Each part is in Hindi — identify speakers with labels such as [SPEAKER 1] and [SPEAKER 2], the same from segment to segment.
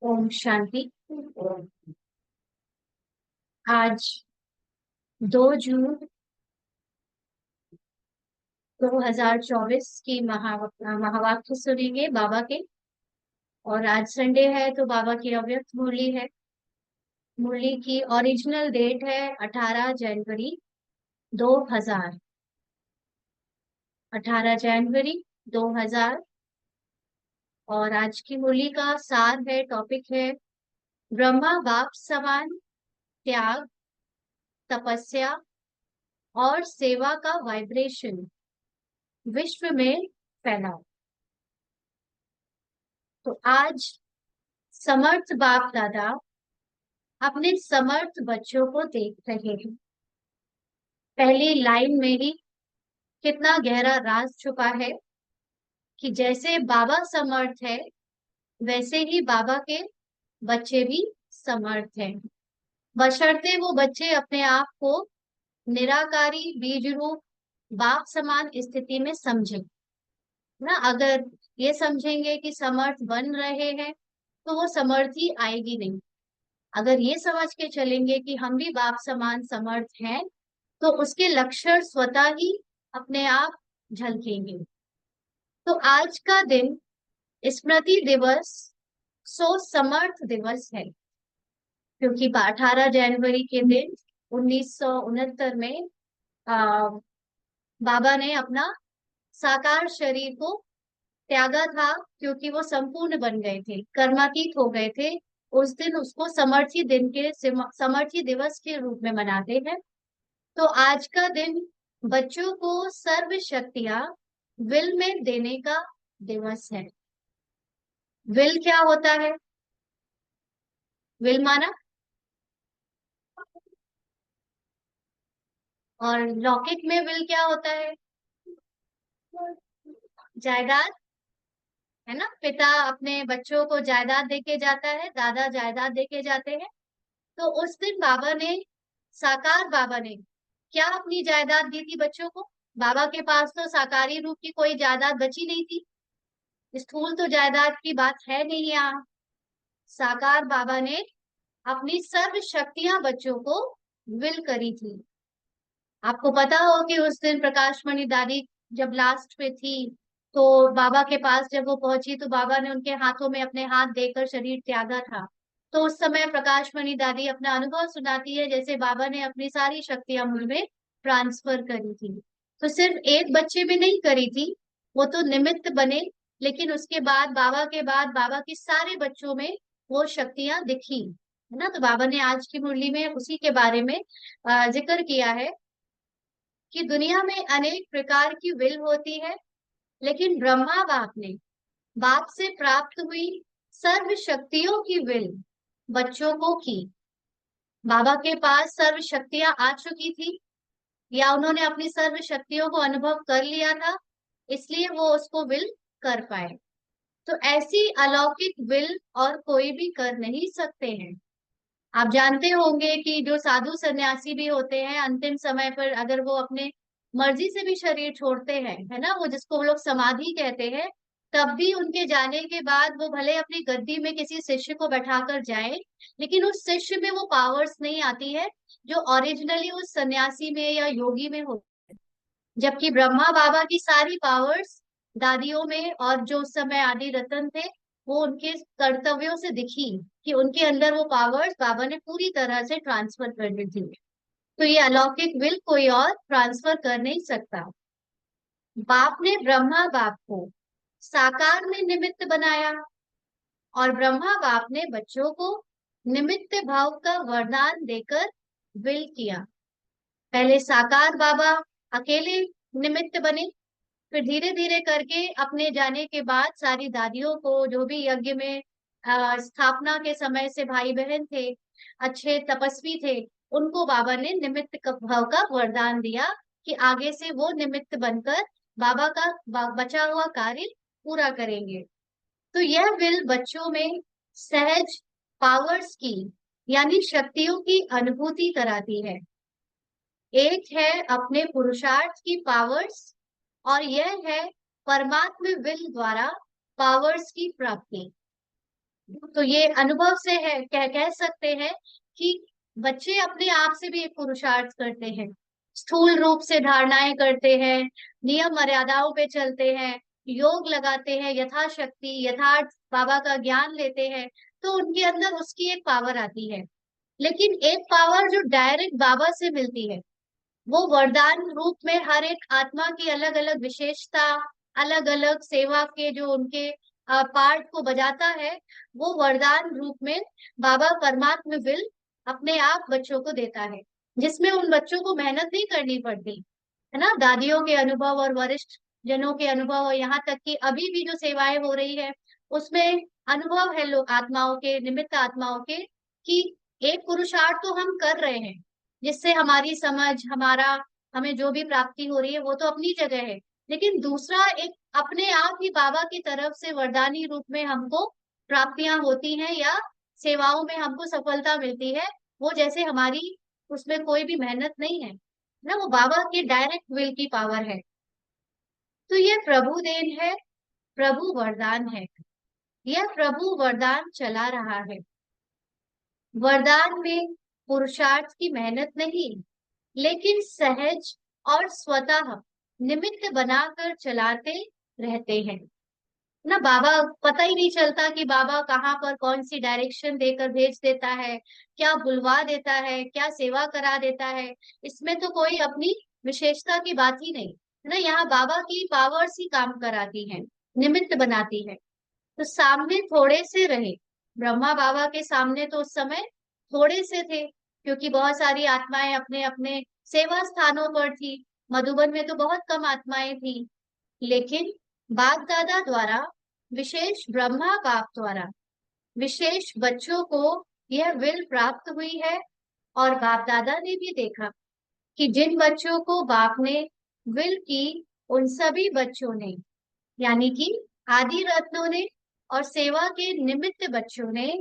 [SPEAKER 1] ओम शांति। आज 2 जून 2024 की महावाक्य सुनेंगे बाबा के। और आज संडे है तो बाबा की अव्यक्त मुरली है। मुरली की ओरिजिनल डेट है 18 जनवरी 2000। 18 जनवरी 2000। और आज की मुरली का सार है, टॉपिक है ब्रह्मा बाप समान, त्याग, तपस्या और सेवा का वाइब्रेशन विश्व में फैलाओ। तो आज समर्थ बाप दादा अपने समर्थ बच्चों को देख रहे हैं। पहली लाइन में ही कितना गहरा राज छुपा है कि जैसे बाबा समर्थ है वैसे ही बाबा के बच्चे भी समर्थ हैं, बशर्ते वो बच्चे अपने आप को निराकारी बीज रूप बाप समान स्थिति में समझें ना। अगर ये समझेंगे कि समर्थ बन रहे हैं तो वो समर्थी आएगी नहीं। अगर ये समझ के चलेंगे कि हम भी बाप समान समर्थ हैं तो उसके लक्षण स्वतः ही अपने आप झलकेंगे। तो आज का दिन स्मृति दिवस सो समर्थ दिवस है, क्योंकि 18 जनवरी के दिन 1969 में आ, बाबा ने अपना साकार शरीर को त्यागा था, क्योंकि वो संपूर्ण बन गए थे, कर्मातीत हो गए थे। उस दिन उसको समर्थी दिन के समर्थी दिवस के रूप में मनाते हैं। तो आज का दिन बच्चों को सर्व शक्तियां विल में देने का दिवस है। विल क्या होता है? विल माना, और लौकिक में विल क्या होता है? जायदाद, है ना। पिता अपने बच्चों को जायदाद देके जाता है, दादा जायदाद देके जाते हैं। तो उस दिन बाबा ने, साकार बाबा ने क्या अपनी जायदाद दी थी बच्चों को? बाबा के पास तो साकारी रूप की कोई जायदाद बची नहीं थी। स्थूल तो जायदाद की बात है नहीं यहाँ। साकार बाबा ने अपनी सर्व शक्तियां बच्चों को विल करी थी। आपको पता हो कि उस दिन प्रकाश मणि दादी जब लास्ट पे थी, तो बाबा के पास जब वो पहुंची तो बाबा ने उनके हाथों में अपने हाथ देकर शरीर त्यागा था। तो उस समय प्रकाश मणि दादी अपना अनुभव सुनाती है, जैसे बाबा ने अपनी सारी शक्तियां मुझ में ट्रांसफर करी थी। तो सिर्फ एक बच्चे में नहीं करी थी, वो तो निमित्त बने, लेकिन उसके बाद बाबा के बाद बाबा के सारे बच्चों में वो शक्तियां दिखी, है ना। तो बाबा ने आज की मुरली में उसी के बारे में जिक्र किया है कि दुनिया में अनेक प्रकार की विल होती है, लेकिन ब्रह्मा बाप ने बाप से प्राप्त हुई सर्व शक्तियों की विल बच्चों को की। बाबा के पास सर्व शक्तियां आ चुकी थी, या उन्होंने अपनी सर्व शक्तियों को अनुभव कर लिया था, इसलिए वो उसको विल कर पाए। तो ऐसी अलौकिक विल और कोई भी कर नहीं सकते हैं। आप जानते होंगे कि जो साधु सन्यासी भी होते हैं, अंतिम समय पर अगर वो अपने मर्जी से भी शरीर छोड़ते हैं, है ना, वो जिसको हम लोग समाधि कहते हैं, तब भी उनके जाने के बाद वो भले अपनी गद्दी में किसी शिष्य को बैठाकर जाए, लेकिन उस शिष्य में वो पावर्स नहीं आती है जो ओरिजिनली उस सन्यासी में या योगी में हो। जबकि ब्रह्मा बाबा की सारी पावर्स दादियों में, और जो उस समय आदि रतन थे, वो उनके कर्तव्यों से दिखी कि उनके अंदर वो पावर्स बाबा ने पूरी तरह से ट्रांसफर कर दी थी। तो ये अलौकिक विल कोई और ट्रांसफर कर नहीं सकता। बाप ने ब्रह्मा बाप को साकार में निमित्त बनाया, और ब्रह्मा बाप ने बच्चों को निमित्त भाव का वरदान देकर विल किया। पहले साकार बाबा अकेले निमित्त बने, फिर धीरे धीरे करके अपने जाने के बाद सारी दादियों को, जो भी यज्ञ में स्थापना के समय से भाई बहन थे, अच्छे तपस्वी थे, उनको बाबा ने निमित्त भाव का वरदान दिया कि आगे से वो निमित्त बनकर बाबा का बचा हुआ कार्य पूरा करेंगे। तो यह विल बच्चों में सहज पावर्स की, यानी शक्तियों की अनुभूति कराती है। एक है अपने पुरुषार्थ की पावर्स, और यह है परमात्म विल द्वारा पावर्स की प्राप्ति। तो ये अनुभव से है, कह सकते हैं कि बच्चे अपने आप से भी एक पुरुषार्थ करते हैं, स्थूल रूप से धारणाएं करते हैं, नियम मर्यादाओं पे चलते हैं, योग लगाते हैं यथाशक्ति, यथार्थ बाबा का ज्ञान लेते हैं, तो उनके अंदर उसकी एक पावर आती है। लेकिन एक पावर जो डायरेक्ट बाबा से मिलती है, वो वरदान रूप में हर एक आत्मा की अलग अलग विशेषता, अलग अलग सेवा के जो उनके पार्ट को बजाता है, वो वरदान रूप में बाबा परमात्म विल अपने आप बच्चों को देता है, जिसमें उन बच्चों को मेहनत नहीं करनी पड़ती है ना। दादियों के अनुभव और वरिष्ठ जनों के अनुभव और यहाँ तक कि अभी भी जो सेवाएं हो रही है उसमें अनुभव है लोग आत्माओं के, निमित्त आत्माओं के, कि एक पुरुषार्थ तो हम कर रहे हैं जिससे हमारी समझ, हमारा, हमें जो भी प्राप्ति हो रही है वो तो अपनी जगह है, लेकिन दूसरा एक अपने आप ही बाबा की तरफ से वरदानी रूप में हमको प्राप्तियां होती हैं या सेवाओं में हमको सफलता मिलती है, वो जैसे हमारी उसमें कोई भी मेहनत नहीं है ना, वो बाबा की डायरेक्ट विल की पावर है। तो ये प्रभु देन है, प्रभु वरदान है, यह प्रभु वरदान चला रहा है। वरदान में पुरुषार्थ की मेहनत नहीं, लेकिन सहज और स्वतः निमित्त बनाकर चलाते रहते हैं ना। बाबा पता ही नहीं चलता कि बाबा कहाँ पर कौन सी डायरेक्शन देकर भेज देता है, क्या बुलवा देता है, क्या सेवा करा देता है, इसमें तो कोई अपनी विशेषता की बात ही नहीं है ना। यहाँ बाबा की पावर्स ही काम कराती है, निमित्त बनाती है। तो सामने थोड़े से रहे, ब्रह्मा बाबा के सामने तो उस समय थोड़े से थे, क्योंकि बहुत सारी आत्माएं अपने अपने सेवा स्थानों पर थी। मधुबन में तो बहुत कम आत्माएं थी, लेकिन बाप दादा द्वारा, विशेष ब्रह्मा बाप द्वारा विशेष बच्चों को यह विल प्राप्त हुई है। और बाप दादा ने भी देखा कि जिन बच्चों को बाप ने विल की, उन सभी बच्चों ने, यानी कि आदि रत्नों ने और सेवा के निमित्त बच्चों ने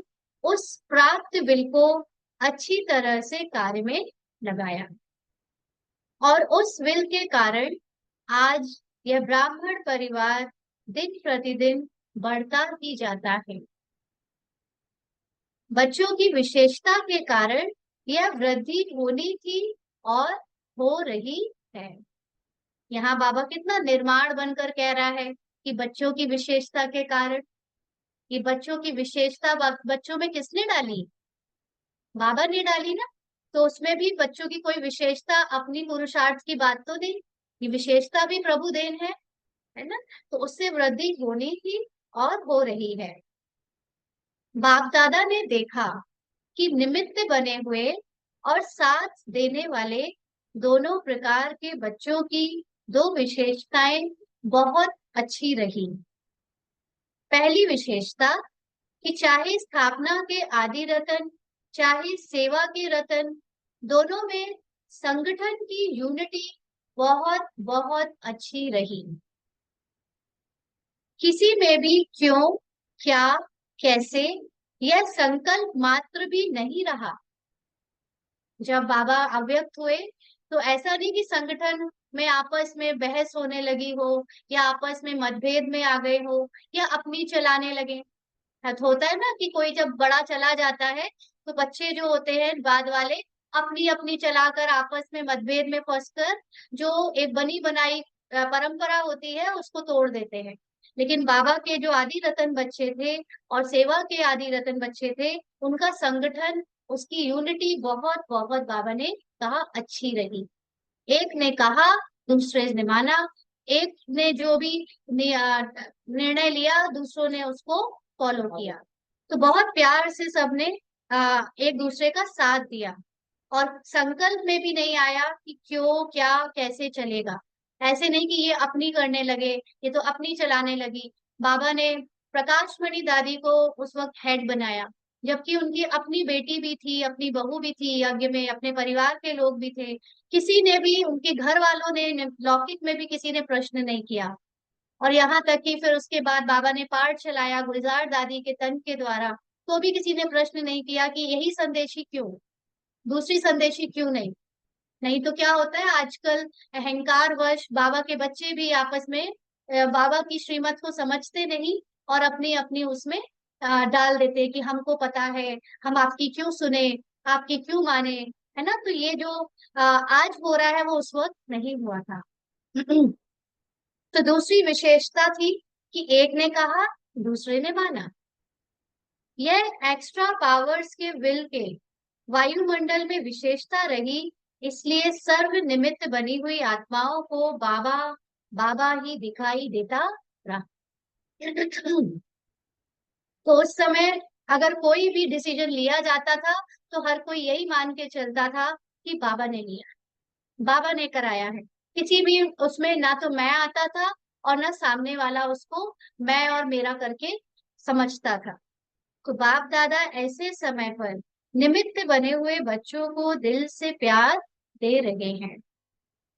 [SPEAKER 1] उस प्राप्त विल को अच्छी तरह से कार्य में लगाया, और उस विल के कारण आज यह ब्राह्मण परिवार दिन प्रतिदिन बढ़ता ही जाता है। बच्चों की विशेषता के कारण यह वृद्धि होनी थी और हो रही है। यहाँ बाबा कितना निर्माण बनकर कह रहा है कि बच्चों की विशेषता के कारण, ये बच्चों की विशेषता बच्चों में किसने डाली? बाबा ने डाली ना। तो उसमें भी बच्चों की कोई विशेषता अपनी पुरुषार्थ की बात तो नहीं, ये विशेषता भी प्रभु देन है ना। तो उससे वृद्धि होनी थी और हो रही है। बाप दादा ने देखा कि निमित्त बने हुए और साथ देने वाले दोनों प्रकार के बच्चों की दो विशेषताएं बहुत अच्छी रही। पहली विशेषता कि चाहे स्थापना के आदि रतन, चाहे सेवा के रतन, दोनों में संगठन की यूनिटी बहुत बहुत अच्छी रही। किसी में भी क्यों, क्या, कैसे, यह संकल्प मात्र भी नहीं रहा। जब बाबा अव्यक्त हुए तो ऐसा नहीं कि संगठन में आपस में बहस होने लगी हो, या आपस में मतभेद में आ गए हो, या अपनी चलाने लगे। होता है ना कि कोई जब बड़ा चला जाता है तो बच्चे जो होते हैं बाद वाले अपनी अपनी चलाकर आपस में मतभेद में फंसकर जो एक बनी बनाई परंपरा होती है उसको तोड़ देते हैं। लेकिन बाबा के जो आदि रतन बच्चे थे और सेवा के आदि रतन बच्चे थे, उनका संगठन, उसकी यूनिटी बहुत बहुत बाबा ने कहा अच्छी रही। एक ने कहा, दूसरे ने माना, एक ने जो भी निर्णय लिया दूसरों ने उसको फॉलो किया। तो बहुत प्यार से सबने एक दूसरे का साथ दिया, और संकल्प में भी नहीं आया कि क्यों, क्या, कैसे चलेगा। ऐसे नहीं कि ये अपनी करने लगे, ये तो अपनी चलाने लगी। बाबा ने प्रकाशमणि दादी को उस वक्त हेड बनाया, जबकि उनकी अपनी बेटी भी थी, अपनी बहू भी थी यज्ञ में, अपने परिवार के लोग भी थे। किसी ने भी, उनके घर वालों ने, लौकिक में भी किसी ने प्रश्न नहीं किया। और यहाँ तक कि फिर उसके बाद बाबा ने पाठ चलाया गुलजार दादी के तन के द्वारा, तो भी किसी ने प्रश्न नहीं किया कि यही संदेशी क्यों, दूसरी संदेशी क्यों नहीं। नहीं तो क्या होता है आजकल, अहंकार वश बाबा के बच्चे भी आपस में बाबा की श्रीमत को समझते नहीं और अपनी अपनी उसमें डाल देते कि हमको पता है, हम आपकी क्यों सुने, आपकी क्यों माने, है ना। तो ये जो आज हो रहा है वो उस वक्त नहीं हुआ था। तो दूसरी विशेषता थी कि एक ने कहा, दूसरे ने माना। यह एक्स्ट्रा पावर्स के विल के वायुमंडल में विशेषता रही, इसलिए सर्व निमित्त बनी हुई आत्माओं को बाबा बाबा ही दिखाई देता रहा। तो उस समय अगर कोई भी डिसीजन लिया जाता था तो हर कोई यही मान के चलता था कि बाबा ने लिया, बाबा ने कराया है। किसी भी उसमें ना तो मैं आता था और ना सामने वाला उसको मैं और मेरा करके समझता था। तो बाप दादा ऐसे समय पर निमित्त बने हुए बच्चों को दिल से प्यार दे रहे हैं।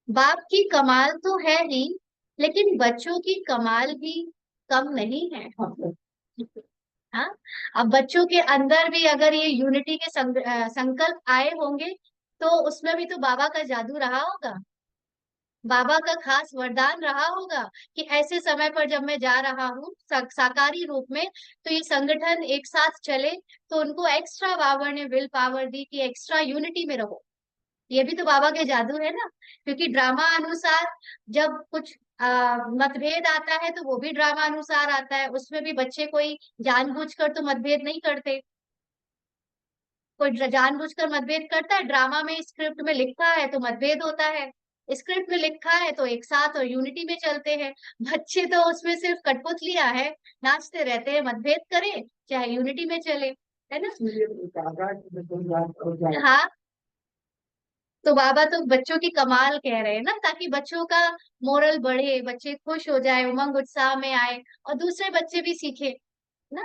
[SPEAKER 1] बाप की कमाल तो है ही, लेकिन बच्चों की कमाल भी कम नहीं है। हाँ, अब बच्चों के अंदर भी अगर ये यूनिटी के संकल्प आए होंगे तो उसमें भी तो बाबा का जादू रहा होगा, बाबा का खास वरदान रहा होगा कि ऐसे समय पर जब मैं जा रहा हूँ साकारी रूप में, तो ये संगठन एक साथ चले। तो उनको एक्स्ट्रा बाबा ने विल पावर दी कि एक्स्ट्रा यूनिटी में रहो। ये भी तो बाबा के जादू है ना, क्योंकि ड्रामा अनुसार जब कुछ मतभेद आता है तो वो भी ड्रामा अनुसार आता है, उसमें भी बच्चे कोई जानबूझकर तो मतभेद नहीं करते। कोई जानबूझकर मतभेद करता है? ड्रामा में स्क्रिप्ट में लिखा है तो मतभेद होता है, स्क्रिप्ट में लिखा है तो एक साथ और यूनिटी में चलते हैं। बच्चे तो उसमें सिर्फ कठपुतलियां है, नाचते रहते हैं, मतभेद करें चाहे यूनिटी में चले, है ना। हाँ, तो बाबा तो बच्चों की कमाल कह रहे हैं ना, ताकि बच्चों का मोरल बढ़े, बच्चे खुश हो जाए, उमंग उत्साह में आए और दूसरे बच्चे भी सीखे ना।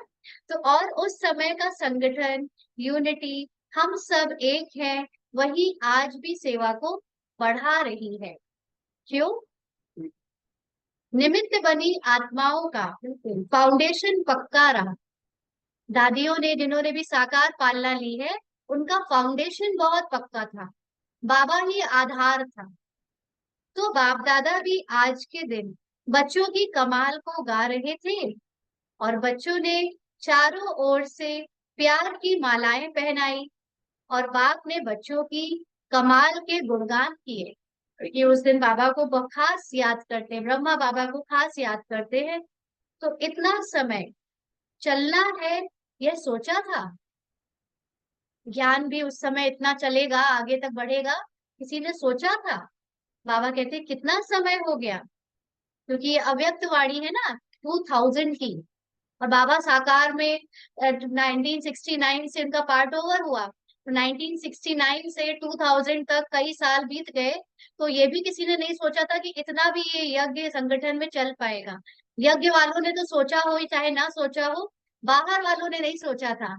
[SPEAKER 1] तो और उस समय का संगठन, यूनिटी, हम सब एक हैं, वही आज भी सेवा को बढ़ा रही है। क्यों? निमित्त बनी आत्माओं का फाउंडेशन पक्का रहा। दादियों ने जिन्होंने भी साकार पालना ली है, उनका फाउंडेशन बहुत पक्का था, बाबा ही आधार था। तो बाप दादा भी आज के दिन बच्चों की कमाल को गा रहे थे और बच्चों ने चारों ओर से प्यार की मालाएं पहनाई और बाप ने बच्चों की कमाल के गुणगान किए। कि उस दिन बाबा को खास याद करते हैं, ब्रह्मा बाबा को खास याद करते हैं। तो इतना समय चलना है, यह सोचा था? ज्ञान भी उस समय इतना चलेगा, आगे तक बढ़ेगा, किसी ने सोचा था? बाबा कहते कितना समय हो गया, क्योंकि ये अव्यक्त वाणी है ना, 2000 की। और बाबा साकार में 1969 से उनका पार्ट ओवर हुआ, तो 1969 से 2000 तक कई साल बीत गए। तो ये भी किसी ने नहीं सोचा था कि इतना भी ये यज्ञ संगठन में चल पाएगा। यज्ञ वालों ने तो सोचा हो ही चाहे ना सोचा हो, बाहर वालों ने नहीं सोचा था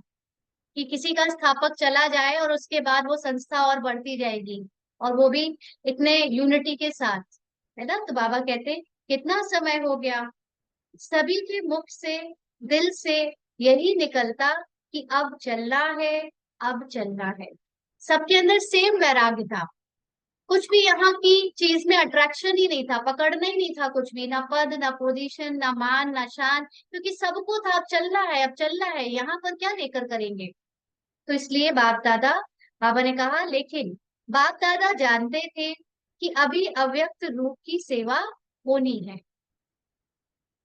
[SPEAKER 1] कि किसी का स्थापक चला जाए और उसके बाद वो संस्था और बढ़ती जाएगी, और वो भी इतने यूनिटी के साथ, है ना। तो बाबा कहते कितना समय हो गया। सभी के मुख से, दिल से यही निकलता कि अब चलना है, अब चलना है। सबके अंदर सेम वैराग्य था, कुछ भी यहाँ की चीज में अट्रैक्शन ही नहीं था, पकड़ना ही नहीं था कुछ भी, ना पद ना पोजीशन ना मान ना शान, क्योंकि सबको था अब चलना है, अब चलना है, यहाँ पर क्या लेकर करेंगे। तो इसलिए बाप दादा, बाबा ने कहा, लेकिन बाप दादा जानते थे कि अभी अव्यक्त रूप की सेवा होनी है।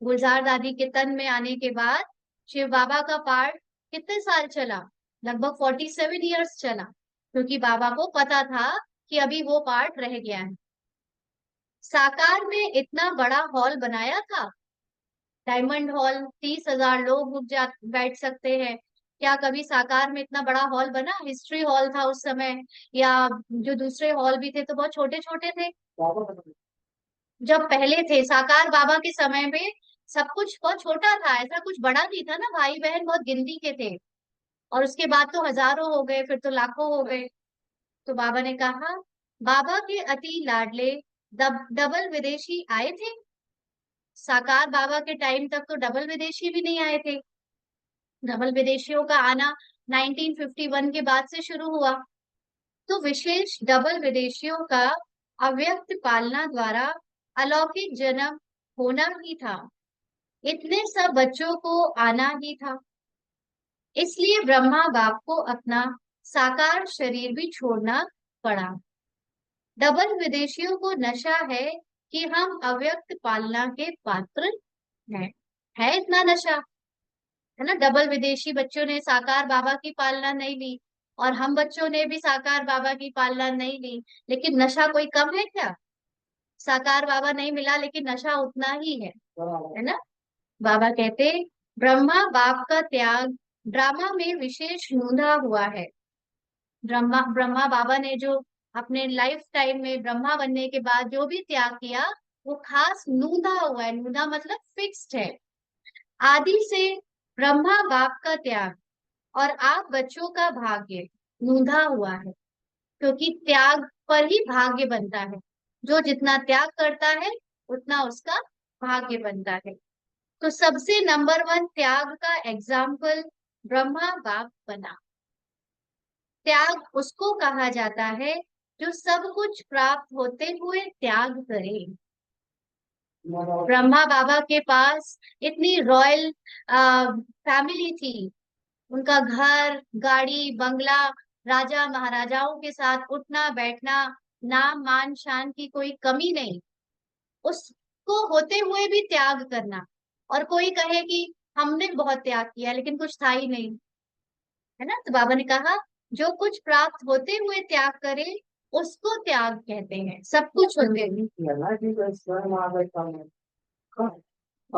[SPEAKER 1] गुलजार दादी के तन में आने के बाद शिव बाबा का पाठ कितने साल चला? लगभग 47 ईयर्स चला, क्योंकि बाबा को पता था कि अभी वो पार्ट रह गया है। साकार में इतना बड़ा हॉल बनाया था, डायमंड हॉल, 30,000 लोग बैठ सकते हैं। क्या कभी साकार में इतना बड़ा हॉल बना? हिस्ट्री हॉल था उस समय, या जो दूसरे हॉल भी थे तो बहुत छोटे छोटे थे। जब पहले थे साकार बाबा के समय में सब कुछ बहुत छोटा था, ऐसा कुछ बड़ा नहीं था ना, भाई बहन बहुत गिनती के थे। और उसके बाद तो हजारों हो गए, फिर तो लाखों हो गए। तो बाबा ने कहा, बाबा के अति लाडले डबल विदेशी आए थे। साकार बाबा के टाइम तक तो डबल विदेशी भी नहीं आए थे। डबल विदेशियों का आना 1951 के बाद से शुरू हुआ। तो विशेष डबल विदेशियों का अव्यक्त पालना द्वारा अलौकिक जन्म होना ही था, इतने सब बच्चों को आना ही था। इसलिए ब्रह्मा बाप को अपना साकार शरीर भी छोड़ना पड़ा। डबल विदेशियों को नशा है कि हम अव्यक्त पालना के पात्र हैं। है इतना नशा, है ना। डबल विदेशी बच्चों ने साकार बाबा की पालना नहीं ली, और हम बच्चों ने भी साकार बाबा की पालना नहीं ली, लेकिन नशा कोई कम है क्या? साकार बाबा नहीं मिला लेकिन नशा उतना ही है ना। बाबा कहते, ब्रह्मा बाप का त्याग ड्रामा में विशेष नूंधा हुआ है। ब्रह्मा ब्रह्मा बाबा ने जो अपने लाइफ टाइम में ब्रह्मा बनने के बाद जो भी त्याग किया, वो खास नूंधा हुआ है। नूंधा मतलब फिक्स्ड है। आदि से ब्रह्मा बाप का त्याग और आप बच्चों का भाग्य नूंधा हुआ है, क्योंकि त्याग पर ही भाग्य बनता है। जो जितना त्याग करता है उतना उसका भाग्य बनता है। तो सबसे नंबर वन त्याग का एग्जाम्पल ब्रह्मा बाप बना। त्याग उसको कहा जाता है जो सब कुछ प्राप्त होते हुए त्याग करे। ब्रह्मा बाबा के पास इतनी रॉयल फैमिली थी। उनका घर, गाड़ी, बंगला, राजा महाराजाओं के साथ उठना बैठना, नाम मान शान की कोई कमी नहीं। उसको होते हुए भी त्याग करना, और कोई कहे कि हमने बहुत त्याग किया लेकिन कुछ था ही नहीं, है ना। तो बाबा ने कहा, जो कुछ प्राप्त होते हुए त्याग करे उसको त्याग कहते हैं, सब कुछ होते हुए।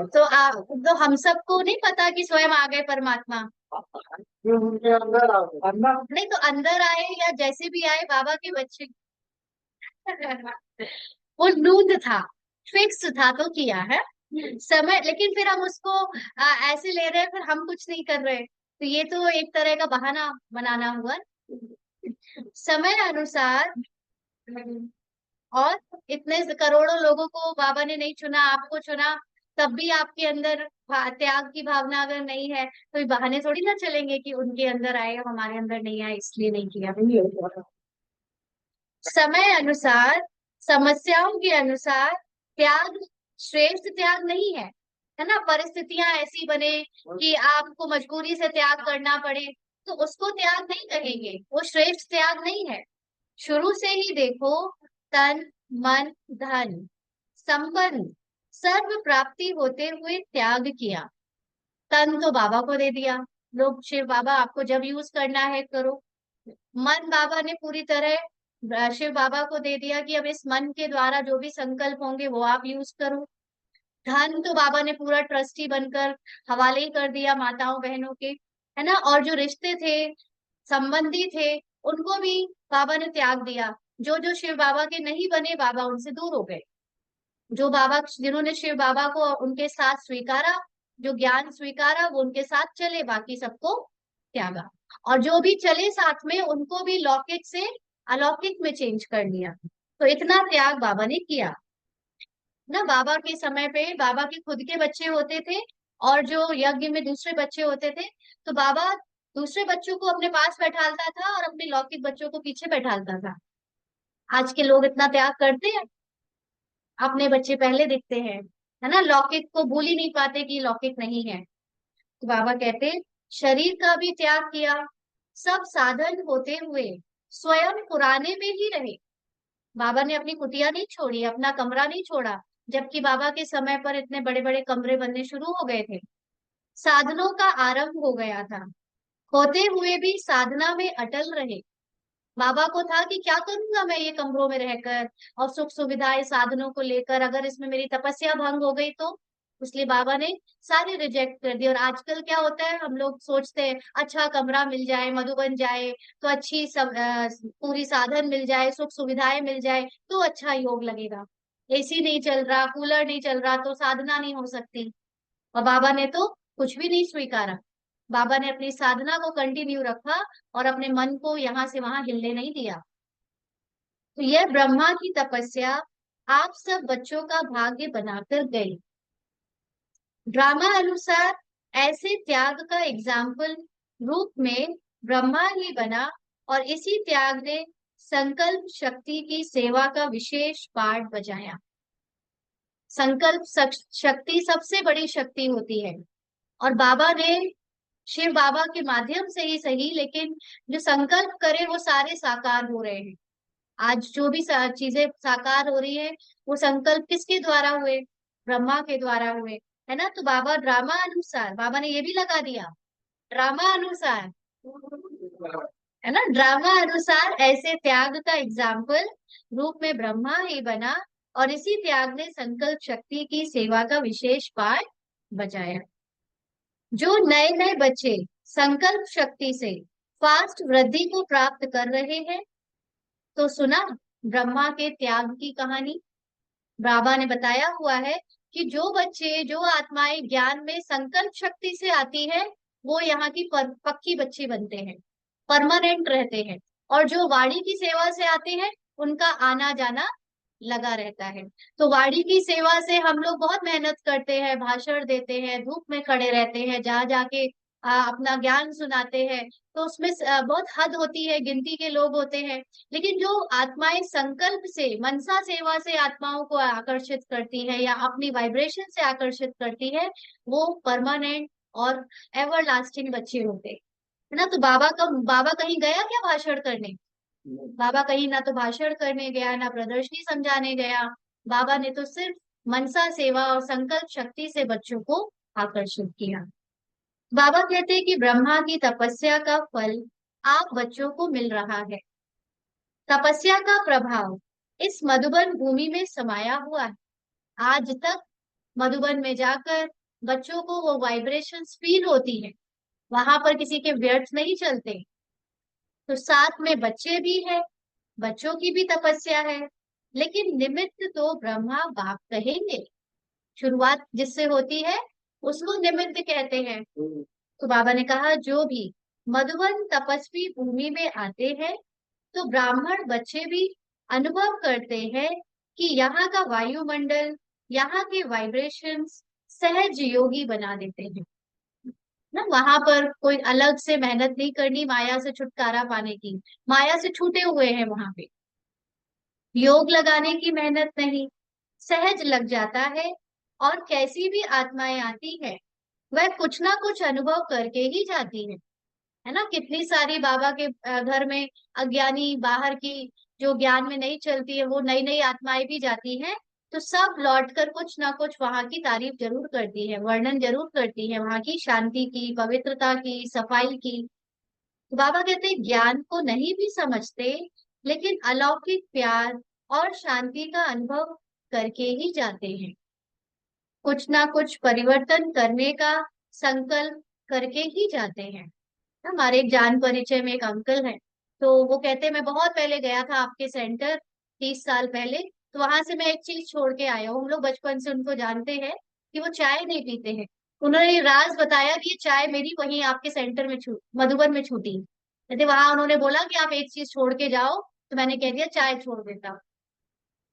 [SPEAKER 1] तो हम सबको नहीं पता कि स्वयं आ गए परमात्मा। नहीं तो अंदर आए या जैसे भी आए, बाबा के बच्चे। वो नूंद था, फिक्स था तो किया है समय, लेकिन फिर हम उसको ऐसे ले रहे हैं, फिर हम कुछ नहीं कर रहे, तो ये तो एक तरह का बहाना बनाना हुआ। समय अनुसार, और इतने करोड़ों लोगों को बाबा ने नहीं चुना, आपको चुना, तब भी आपके अंदर त्याग की भावना अगर नहीं है, तो ये बहाने थोड़ी ना चलेंगे कि उनके अंदर आए हमारे अंदर नहीं आए इसलिए नहीं किया। समय अनुसार, समस्याओं के अनुसार त्याग श्रेष्ठ त्याग नहीं है, है ना। परिस्थितियां ऐसी बने कि आपको मजबूरी से त्याग करना पड़े, तो उसको त्याग नहीं कहेंगे, वो श्रेष्ठ त्याग नहीं है। शुरू से ही देखो, तन मन धन संपन्न सर्व प्राप्ति होते हुए त्याग किया। तन तो बाबा को दे दिया, लोग शिव बाबा आपको जब यूज करना है करो। मन बाबा ने पूरी तरह शिव बाबा को दे दिया कि अब इस मन के द्वारा जो भी संकल्प होंगे वो आप यूज करो। धन तो बाबा ने पूरा ट्रस्टी बनकर हवाले ही कर दिया माताओं बहनों के, है ना। और जो रिश्ते थे, संबंधी थे, उनको भी बाबा ने त्याग दिया। जो जो शिव बाबा के नहीं बने, बाबा उनसे दूर हो गए। जो बाबा, जिन्होंने शिव बाबा को उनके साथ स्वीकारा, जो ज्ञान स्वीकारा, वो उनके साथ चले, बाकी सबको त्यागा। और जो भी चले साथ में, उनको भी लौकिक से अलौकिक में चेंज कर लिया। तो इतना त्याग बाबा ने किया ना। बाबा के समय पे बाबा के खुद के बच्चे होते थे, और जो यज्ञ में दूसरे बच्चे होते थे, तो बाबा दूसरे बच्चों को अपने पास बैठालता था और अपने लौकिक बच्चों को पीछे बैठालता था। आज के लोग इतना त्याग करते हैं, अपने बच्चे पहले दिखते हैं, है ना। लौकिक को भूल ही नहीं पाते कि लौकिक नहीं है। तो बाबा कहते, शरीर का भी त्याग किया, सब साधन होते हुए स्वयं पुराने में ही रहे। बाबा ने अपनी कुटिया नहीं छोड़ी, अपना कमरा नहीं छोड़ा, जबकि बाबा के समय पर इतने बड़े बड़े कमरे बनने शुरू हो गए थे। साधनों का आरंभ हो गया था, होते हुए भी साधना में अटल रहे। बाबा को था कि क्या करूंगा मैं ये कमरों में रहकर और सुख सुविधाएं साधनों को लेकर, अगर इसमें मेरी तपस्या भंग हो गई तो। इसलिए बाबा ने सारे रिजेक्ट कर दिए। और आजकल क्या होता है, हम लोग सोचते हैं अच्छा कमरा मिल जाए, मधुबन जाए तो अच्छी सब पूरी साधन मिल जाए, सुख सुविधाएं मिल जाए तो अच्छा योग लगेगा। एसी नहीं चल रहा, कूलर नहीं चल रहा तो साधना नहीं हो सकती। और बाबा ने तो कुछ भी नहीं स्वीकारा। बाबा ने अपनी साधना को कंटिन्यू रखा और अपने मन को यहाँ से वहां हिलने नहीं दिया। तो यह ब्रह्मा की तपस्या आप सब बच्चों का भाग्य बनाकर गई। ड्रामा अनुसार ऐसे त्याग का एग्जाम्पल रूप में ब्रह्मा ही बना, और इसी त्याग ने संकल्प शक्ति की सेवा का विशेष पाठ बजाया। संकल्प शक्ति सबसे बड़ी शक्ति होती है, और बाबा ने शिव बाबा के माध्यम से ही सही, लेकिन जो संकल्प करे वो सारे साकार हो रहे हैं। आज जो भी चीजें साकार हो रही है, वो संकल्प किसके द्वारा हुए? ब्रह्मा के द्वारा हुए, है ना। तो बाबा ड्रामा अनुसार, बाबा ने ये भी लगा दिया, ड्रामा अनुसार, है ना, ड्रामा अनुसार ऐसे त्याग का एग्जाम्पल रूप में ब्रह्मा ही बना, और इसी त्याग ने संकल्प शक्ति की सेवा का विशेष पाठ बजाया। जो नए नए बच्चे संकल्प शक्ति से फास्ट वृद्धि को प्राप्त कर रहे हैं, तो सुना ब्रह्मा के त्याग की कहानी। बाबा ने बताया हुआ है कि जो बच्चे, जो आत्माएं ज्ञान में संकल्प शक्ति से आती है, वो यहाँ की पक्की बच्ची बनते हैं, परमानेंट रहते हैं। और जो वाणी की सेवा से आते हैं, उनका आना जाना लगा रहता है। तो वाणी की सेवा से हम लोग बहुत मेहनत करते हैं, भाषण देते हैं, धूप में खड़े रहते हैं, जा जाके अपना ज्ञान सुनाते हैं। तो उसमें बहुत हद होती है, गिनती के लोग होते हैं। लेकिन जो आत्माएं संकल्प से, मनसा सेवा से आत्माओं को आकर्षित करती है या अपनी वाइब्रेशन से आकर्षित करती है, वो परमानेंट और एवरलास्टिंग बच्चे होते हैं, है ना। तो बाबा कहीं गया क्या भाषण करने? बाबा कहीं ना तो भाषण करने गया, ना प्रदर्शनी समझाने गया। बाबा ने तो सिर्फ मनसा सेवा और संकल्प शक्ति से बच्चों को आकर्षित किया। बाबा कहते हैं कि ब्रह्मा की तपस्या का फल आप बच्चों को मिल रहा है। तपस्या का प्रभाव इस मधुबन भूमि में समाया हुआ है। आज तक मधुबन में जाकर बच्चों को वो वाइब्रेशंस फील होती है, वहां पर किसी के व्यर्थ नहीं चलते। तो साथ में बच्चे भी हैं, बच्चों की भी तपस्या है, लेकिन निमित्त तो ब्रह्मा बाप कहेंगे। शुरुआत जिससे होती है उसको निमित्त कहते हैं। तो बाबा ने कहा, जो भी मधुबन तपस्वी भूमि में आते हैं, तो ब्राह्मण बच्चे भी अनुभव करते हैं कि यहाँ का वायुमंडल, यहाँ के वाइब्रेशंस सहज योगी बना देते हैं ना। वहां पर कोई अलग से मेहनत नहीं करनी माया से छुटकारा पाने की, माया से छूटे हुए हैं वहां पे, योग लगाने की मेहनत नहीं, सहज लग जाता है। और कैसी भी आत्माएं आती है, वह कुछ ना कुछ अनुभव करके ही जाती है ना। कितनी सारी बाबा के घर में अज्ञानी, बाहर की, जो ज्ञान में नहीं चलती है, वो नई नई आत्माएं भी जाती हैं। तो सब लौट कर कुछ ना कुछ वहां की तारीफ जरूर करती है, वर्णन जरूर करती है वहां की शांति की, पवित्रता की, सफाई की। तो बाबा कहते हैं, ज्ञान को नहीं भी समझते, लेकिन अलौकिक प्यार और शांति का अनुभव करके ही जाते हैं। कुछ ना कुछ परिवर्तन करने का संकल्प करके ही जाते हैं। हमारे एक जान परिचय में एक अंकल हैं, तो वो कहते हैं, मैं बहुत पहले गया था आपके सेंटर, 30 साल पहले। तो वहां से मैं एक चीज छोड़ के आया हूँ। हम लोग बचपन से उनको जानते हैं कि वो चाय नहीं पीते हैं। उन्होंने ये राज बताया कि ये चाय मेरी वहीं आपके सेंटर में मधुबन में छूटी। कहते वहां उन्होंने बोला कि आप एक चीज छोड़ के जाओ, तो मैंने कह दिया चाय छोड़ देता।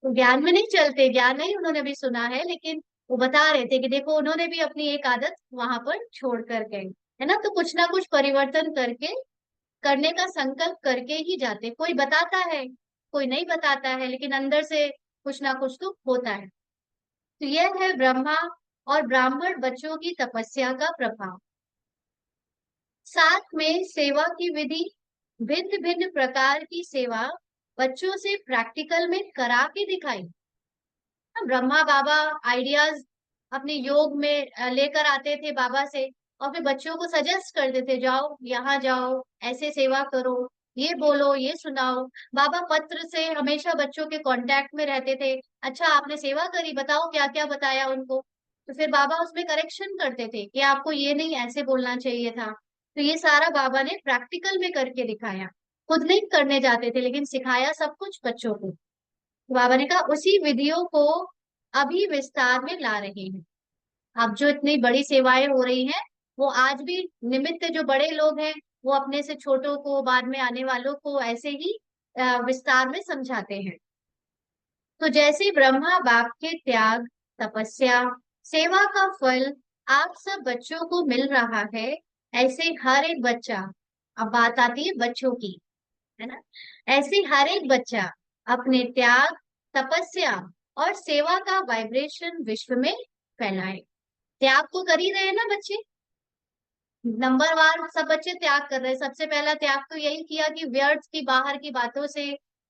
[SPEAKER 1] तो ज्ञान में नहीं चलते, ज्ञान नहीं उन्होंने भी सुना है, लेकिन वो बता रहे थे कि देखो उन्होंने भी अपनी एक आदत वहां पर छोड़ कर गए, है ना। तो कुछ ना कुछ परिवर्तन करके, करने का संकल्प करके ही जाते। कोई बताता है, कोई नहीं बताता है, लेकिन अंदर से कुछ ना कुछ तो होता है। तो यह है ब्रह्मा और ब्राह्मण बच्चों की तपस्या का प्रभाव। साथ में सेवा की विधि, भिन्न भिन्न प्रकार की सेवा बच्चों से प्रैक्टिकल में करा के दिखाई। ब्रह्मा बाबा आइडियाज अपने योग में लेकर आते थे बाबा से, और फिर बच्चों को सजेस्ट करते थे, जाओ यहाँ जाओ, ऐसे सेवा करो, ये बोलो, ये सुनाओ। बाबा पत्र से हमेशा बच्चों के कांटेक्ट में रहते थे। अच्छा आपने सेवा करी, बताओ क्या क्या बताया उनको। तो फिर बाबा उसमें करेक्शन करते थे कि आपको ये नहीं, ऐसे बोलना चाहिए था। तो ये सारा बाबा ने प्रैक्टिकल में करके दिखाया। खुद नहीं करने जाते थे, लेकिन सिखाया सब कुछ बच्चों को। बाबा ने कहा उसी विधियों को अभी विस्तार में ला रहे हैं। अब जो इतनी बड़ी सेवाएं हो रही हैं, वो आज भी निमित्त जो बड़े लोग हैं, वो अपने से छोटों को, बाद में आने वालों को ऐसे ही विस्तार में समझाते हैं। तो जैसे ब्रह्मा बाप के त्याग, तपस्या, सेवा का फल आप सब बच्चों को मिल रहा है, ऐसे हर एक बच्चा, अब बात आती है बच्चों की, है ना, ऐसे हर एक बच्चा अपने त्याग, तपस्या और सेवा का वाइब्रेशन विश्व में फैलाए। त्याग तो कर ही रहे हैं ना बच्चे, नंबर वार सब बच्चे त्याग कर रहे हैं। सबसे पहला त्याग तो यही किया कि व्यर्थ की बाहर की बातों से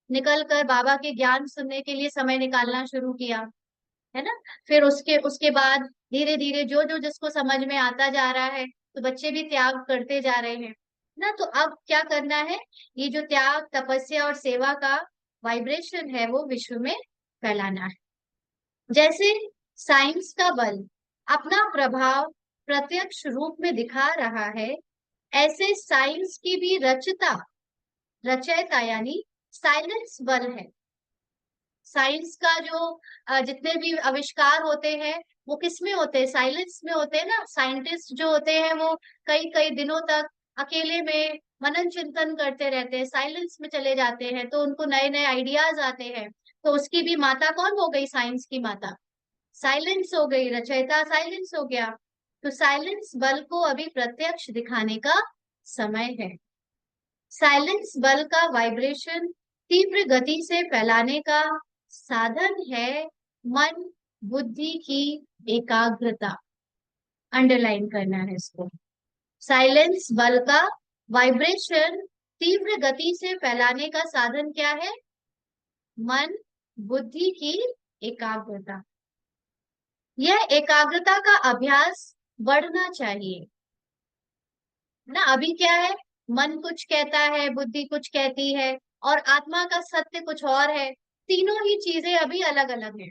[SPEAKER 1] निकल कर बाबा के ज्ञान सुनने के लिए समय निकालना शुरू किया, है ना। फिर उसके उसके बाद धीरे धीरे जो जो जिसको समझ में आता जा रहा है तो बच्चे भी त्याग करते जा रहे हैं ना। तो अब क्या करना है, ये जो त्याग तपस्या और सेवा का वाइब्रेशन है वो विश्व में फैलाना है। जैसे साइंस का बल अपना प्रभाव प्रत्यक्ष रूप में दिखा रहा है, ऐसे साइंस की भी रचयिता यानी साइलेंस बल है। साइंस का जो जितने भी आविष्कार होते हैं वो किस में होते हैं, साइलेंस में होते हैं ना। साइंटिस्ट जो होते हैं वो कई कई दिनों तक अकेले में मनन चिंतन करते रहते हैं, साइलेंस में चले जाते हैं, तो उनको नए नए आइडियाज आते हैं। तो उसकी भी माता कौन हो गई, साइंस की माता साइलेंस हो गई, रचयिता साइलेंस हो गया। तो साइलेंस बल को अभी प्रत्यक्ष दिखाने का समय है। साइलेंस बल का वाइब्रेशन तीव्र गति से फैलाने का साधन है मन बुद्धि की एकाग्रता। अंडरलाइन करना है इसको। साइलेंस बल का वाइब्रेशन तीव्र गति से फैलाने का साधन क्या है, मन बुद्धि की एकाग्रता। यह एकाग्रता का अभ्यास बढ़ना चाहिए ना। अभी क्या है, मन कुछ कहता है, बुद्धि कुछ कहती है, और आत्मा का सत्य कुछ और है। तीनों ही चीजें अभी अलग अलग है।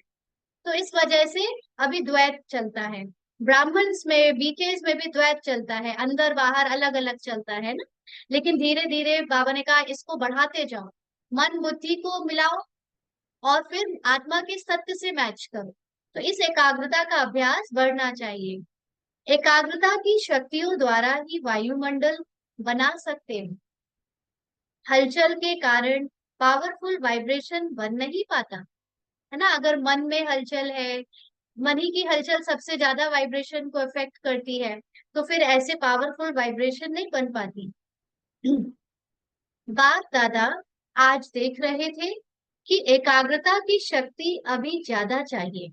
[SPEAKER 1] तो इस वजह से अभी द्वैत चलता है। ब्राह्मण्स में बीकेस में भी द्वैत चलता है, अंदर बाहर अलग अलग चलता है ना। लेकिन धीरे धीरे बाबा ने कहा इसको बढ़ाते जाओ, मन बुद्धि को मिलाओ और फिर आत्मा के सत्य से मैच करो। तो इस एकाग्रता का अभ्यास बढ़ना चाहिए। एकाग्रता की शक्तियों द्वारा ही वायुमंडल बना सकते हैं। हलचल के कारण पावरफुल वाइब्रेशन बन नहीं पाता, है ना। अगर मन में हलचल है, मन ही की हलचल सबसे ज्यादा वाइब्रेशन को इफेक्ट करती है, तो फिर ऐसे पावरफुल वाइब्रेशन नहीं बन पाती। बाप दादा आज देख रहे थे कि एकाग्रता की शक्ति अभी ज्यादा चाहिए।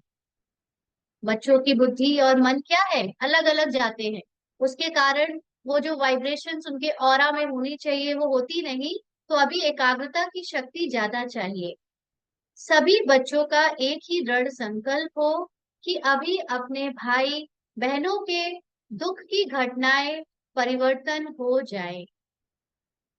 [SPEAKER 1] बच्चों की बुद्धि और मन क्या है, अलग अलग जाते हैं। उसके कारण वो जो वाइब्रेशंस उनके ऑरा में होनी चाहिए वो होती नहीं। तो अभी एकाग्रता की शक्ति ज्यादा चाहिए। सभी बच्चों का एक ही दृढ़ संकल्प हो कि अभी अपने भाई बहनों के दुख की घटनाएं परिवर्तन हो जाए।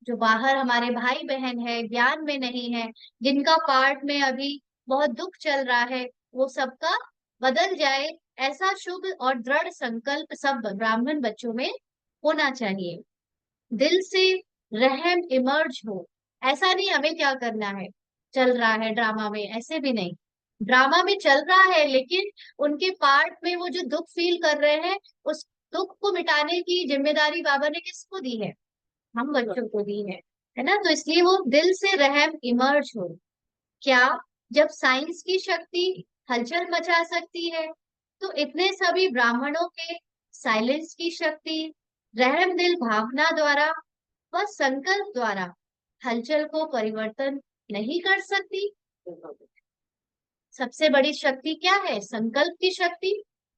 [SPEAKER 1] जो बाहर हमारे भाई बहन है, ज्ञान में नहीं है, जिनका पार्ट में अभी बहुत दुख चल रहा है, वो सबका बदल जाए, ऐसा शुभ और दृढ़ संकल्प सब ब्राह्मण बच्चों में होना चाहिए। दिल से रहम इमर्ज हो। ऐसा नहीं हमें क्या करना है, चल रहा है ड्रामा में, ऐसे भी नहीं। ड्रामा में चल रहा है लेकिन उनके पार्ट में वो जो दुख फील कर रहे हैं, उस दुख को मिटाने की जिम्मेदारी बाबा ने किसको दी है, हम बच्चों को दी है ना। तो इसलिए वो दिल से रहम इमर्ज हो। क्या, जब साइंस की शक्ति हलचल मचा सकती है, तो इतने सभी ब्राह्मणों के साइलेंस की शक्ति रहम दिल भावना द्वारा व संकल्प द्वारा हलचल को परिवर्तन नहीं कर सकती। सबसे बड़ी शक्ति क्या है, संकल्प की शक्ति।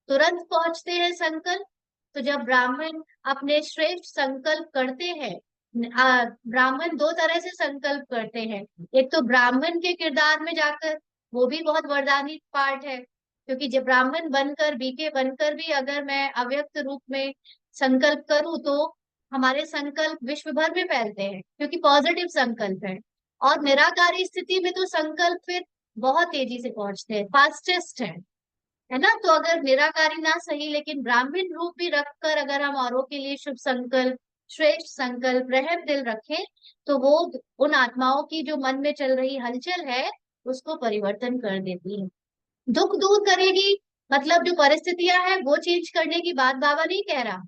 [SPEAKER 1] तुरंत पहुंचते हैं संकल्प। तो जब ब्राह्मण अपने श्रेष्ठ संकल्प करते हैं, ब्राह्मण दो तरह से संकल्प करते हैं। एक तो ब्राह्मण के किरदार में जाकर, वो भी बहुत वरदानी पार्ट है, क्योंकि जब ब्राह्मण बनकर बीके बनकर भी अगर मैं अव्यक्त रूप में संकल्प करूं तो हमारे संकल्प विश्व भर में फैलते हैं, क्योंकि पॉजिटिव संकल्प है। और निराकारी स्थिति में तो संकल्प फिर बहुत तेजी से पहुंचते हैं, फास्टेस्ट है ना। तो अगर निराकारी ना सही लेकिन ब्राह्मण रूप भी रखकर अगर हम औरों के लिए शुभ संकल्प श्रेष्ठ संकल्प रहम दिल रखें, तो वो उन आत्माओं की जो मन में चल रही हलचल है उसको परिवर्तन कर देती है, दुख दूर करेगी। मतलब जो परिस्थितियां हैं वो चेंज करने की बात बाबा नहीं कह रहा।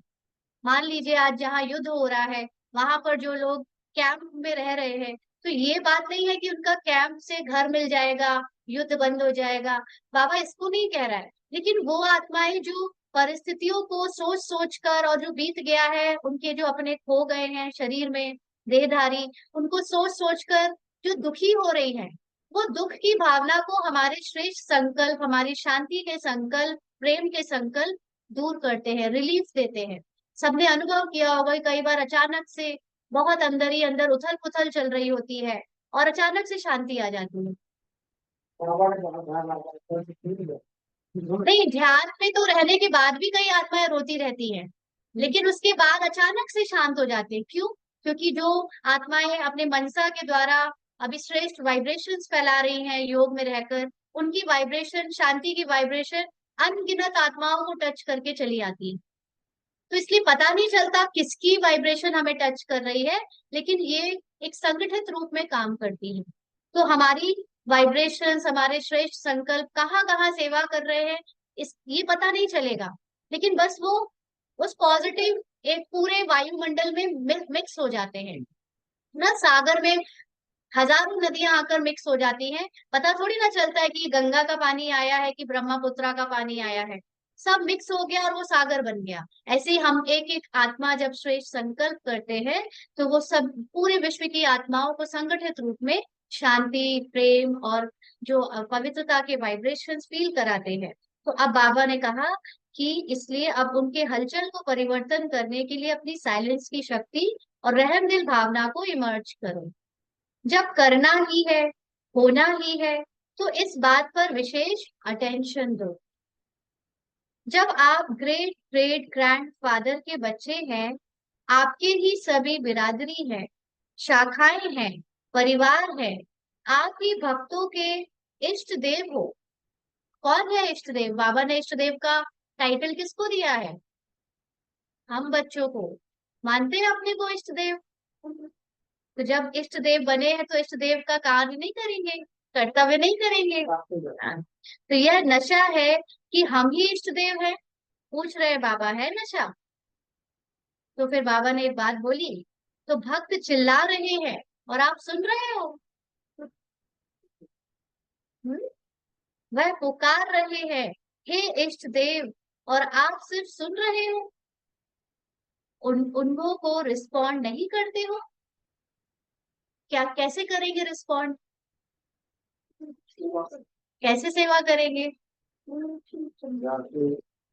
[SPEAKER 1] मान लीजिए आज जहाँ युद्ध हो रहा है, वहां पर जो लोग कैंप में रह रहे हैं, तो ये बात नहीं है कि उनका कैंप से घर मिल जाएगा, युद्ध बंद हो जाएगा। बाबा इसको नहीं कह रहा है। लेकिन वो आत्माएं जो परिस्थितियों को सोच सोच कर, और जो बीत गया है उनके जो अपने खो गए हैं शरीर में देहधारी, उनको सोच सोच कर जो दुखी हो रही है, वो दुख की भावना को हमारे श्रेष्ठ संकल्प, हमारी शांति के संकल्प, प्रेम के संकल्प दूर करते हैं, रिलीफ देते हैं। सबने अनुभव किया होगा कि कई बार अचानक से बहुत अंदर ही अंदर उथल पुथल चल रही होती है और अचानक से शांति आ जाती है। नहीं, ध्यान में तो रहने के बाद भी कई आत्माएं रोती रहती हैं, लेकिन उसके बाद अचानक से शांत हो जाते हैं। क्यों? क्योंकि जो आत्माएं अपने मनसा के द्वारा अभी श्रेष्ठ वाइब्रेशंस फैला रही हैं योग में रहकर, उनकी वाइब्रेशन, शांति की वाइब्रेशन अनगिनत आत्माओं को टच करके चली आती है। तो इसलिए पता नहीं चलता किसकी वाइब्रेशन हमें टच कर रही है, लेकिन ये एक संगठित रूप में काम करती है। तो हमारी वाइब्रेशंस, हमारे श्रेष्ठ संकल्प कहाँ कहाँ सेवा कर रहे हैं, इस ये पता नहीं चलेगा, लेकिन बस वो उस पॉजिटिव एक पूरे वायुमंडल में मिक्स हो जाते हैं ना। सागर में हजारों नदियां आकर मिक्स हो जाती हैं, पता थोड़ी ना चलता है कि गंगा का पानी आया है कि ब्रह्मपुत्रा का पानी आया है। सब मिक्स हो गया और वो सागर बन गया। ऐसे ही हम एक एक आत्मा जब श्रेष्ठ संकल्प करते हैं, तो वो सब पूरे विश्व की आत्माओं को संगठित रूप में शांति, प्रेम और जो पवित्रता के वाइब्रेशंस फील कराते हैं। तो अब बाबा ने कहा कि इसलिए अब उनके हलचल को परिवर्तन करने के लिए अपनी साइलेंस की शक्ति और रहमदिल भावना को इमर्ज करो। जब करना ही है, होना ही है, तो इस बात पर विशेष अटेंशन दो। जब आप ग्रेट ग्रेट ग्रैंड फादर के बच्चे हैं, आपके ही सभी बिरादरी है, शाखाएं हैं, परिवार है, आप ही भक्तों के इष्ट देव हो। कौन है इष्ट देव? बाबा ने इष्ट देव का टाइटल किसको दिया है? हम बच्चों को। मानते हैं अपने को इष्ट देव? तो जब इष्ट देव बने हैं तो इष्ट देव का कार्य नहीं करेंगे, कर्तव्य नहीं करेंगे। तो यह नशा है कि हम ही इष्ट देव हैं। पूछ रहे बाबा, है नशा? तो फिर बाबा ने एक बात बोली, तो भक्त चिल्ला रहे हैं और आप सुन रहे हो। हम्म? वह पुकार रहे हैं, हे इष्ट देव, और आप सिर्फ सुन रहे हो, उनको को रिस्पॉन्ड नहीं करते हो। क्या कैसे करेंगे रिस्पॉन्ड? कैसे सेवा करेंगे?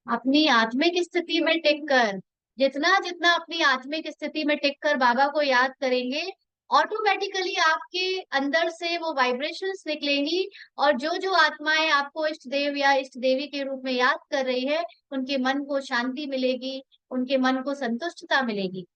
[SPEAKER 1] अपनी आत्मिक स्थिति में टिक कर, जितना जितना अपनी आत्मिक स्थिति में टिक कर बाबा को याद करेंगे, ऑटोमेटिकली आपके अंदर से वो वाइब्रेशंस निकलेंगी। और जो जो आत्माएं आपको इष्ट देव या इष्ट देवी के रूप में याद कर रही है, उनके मन को शांति मिलेगी, उनके मन को संतुष्टता मिलेगी।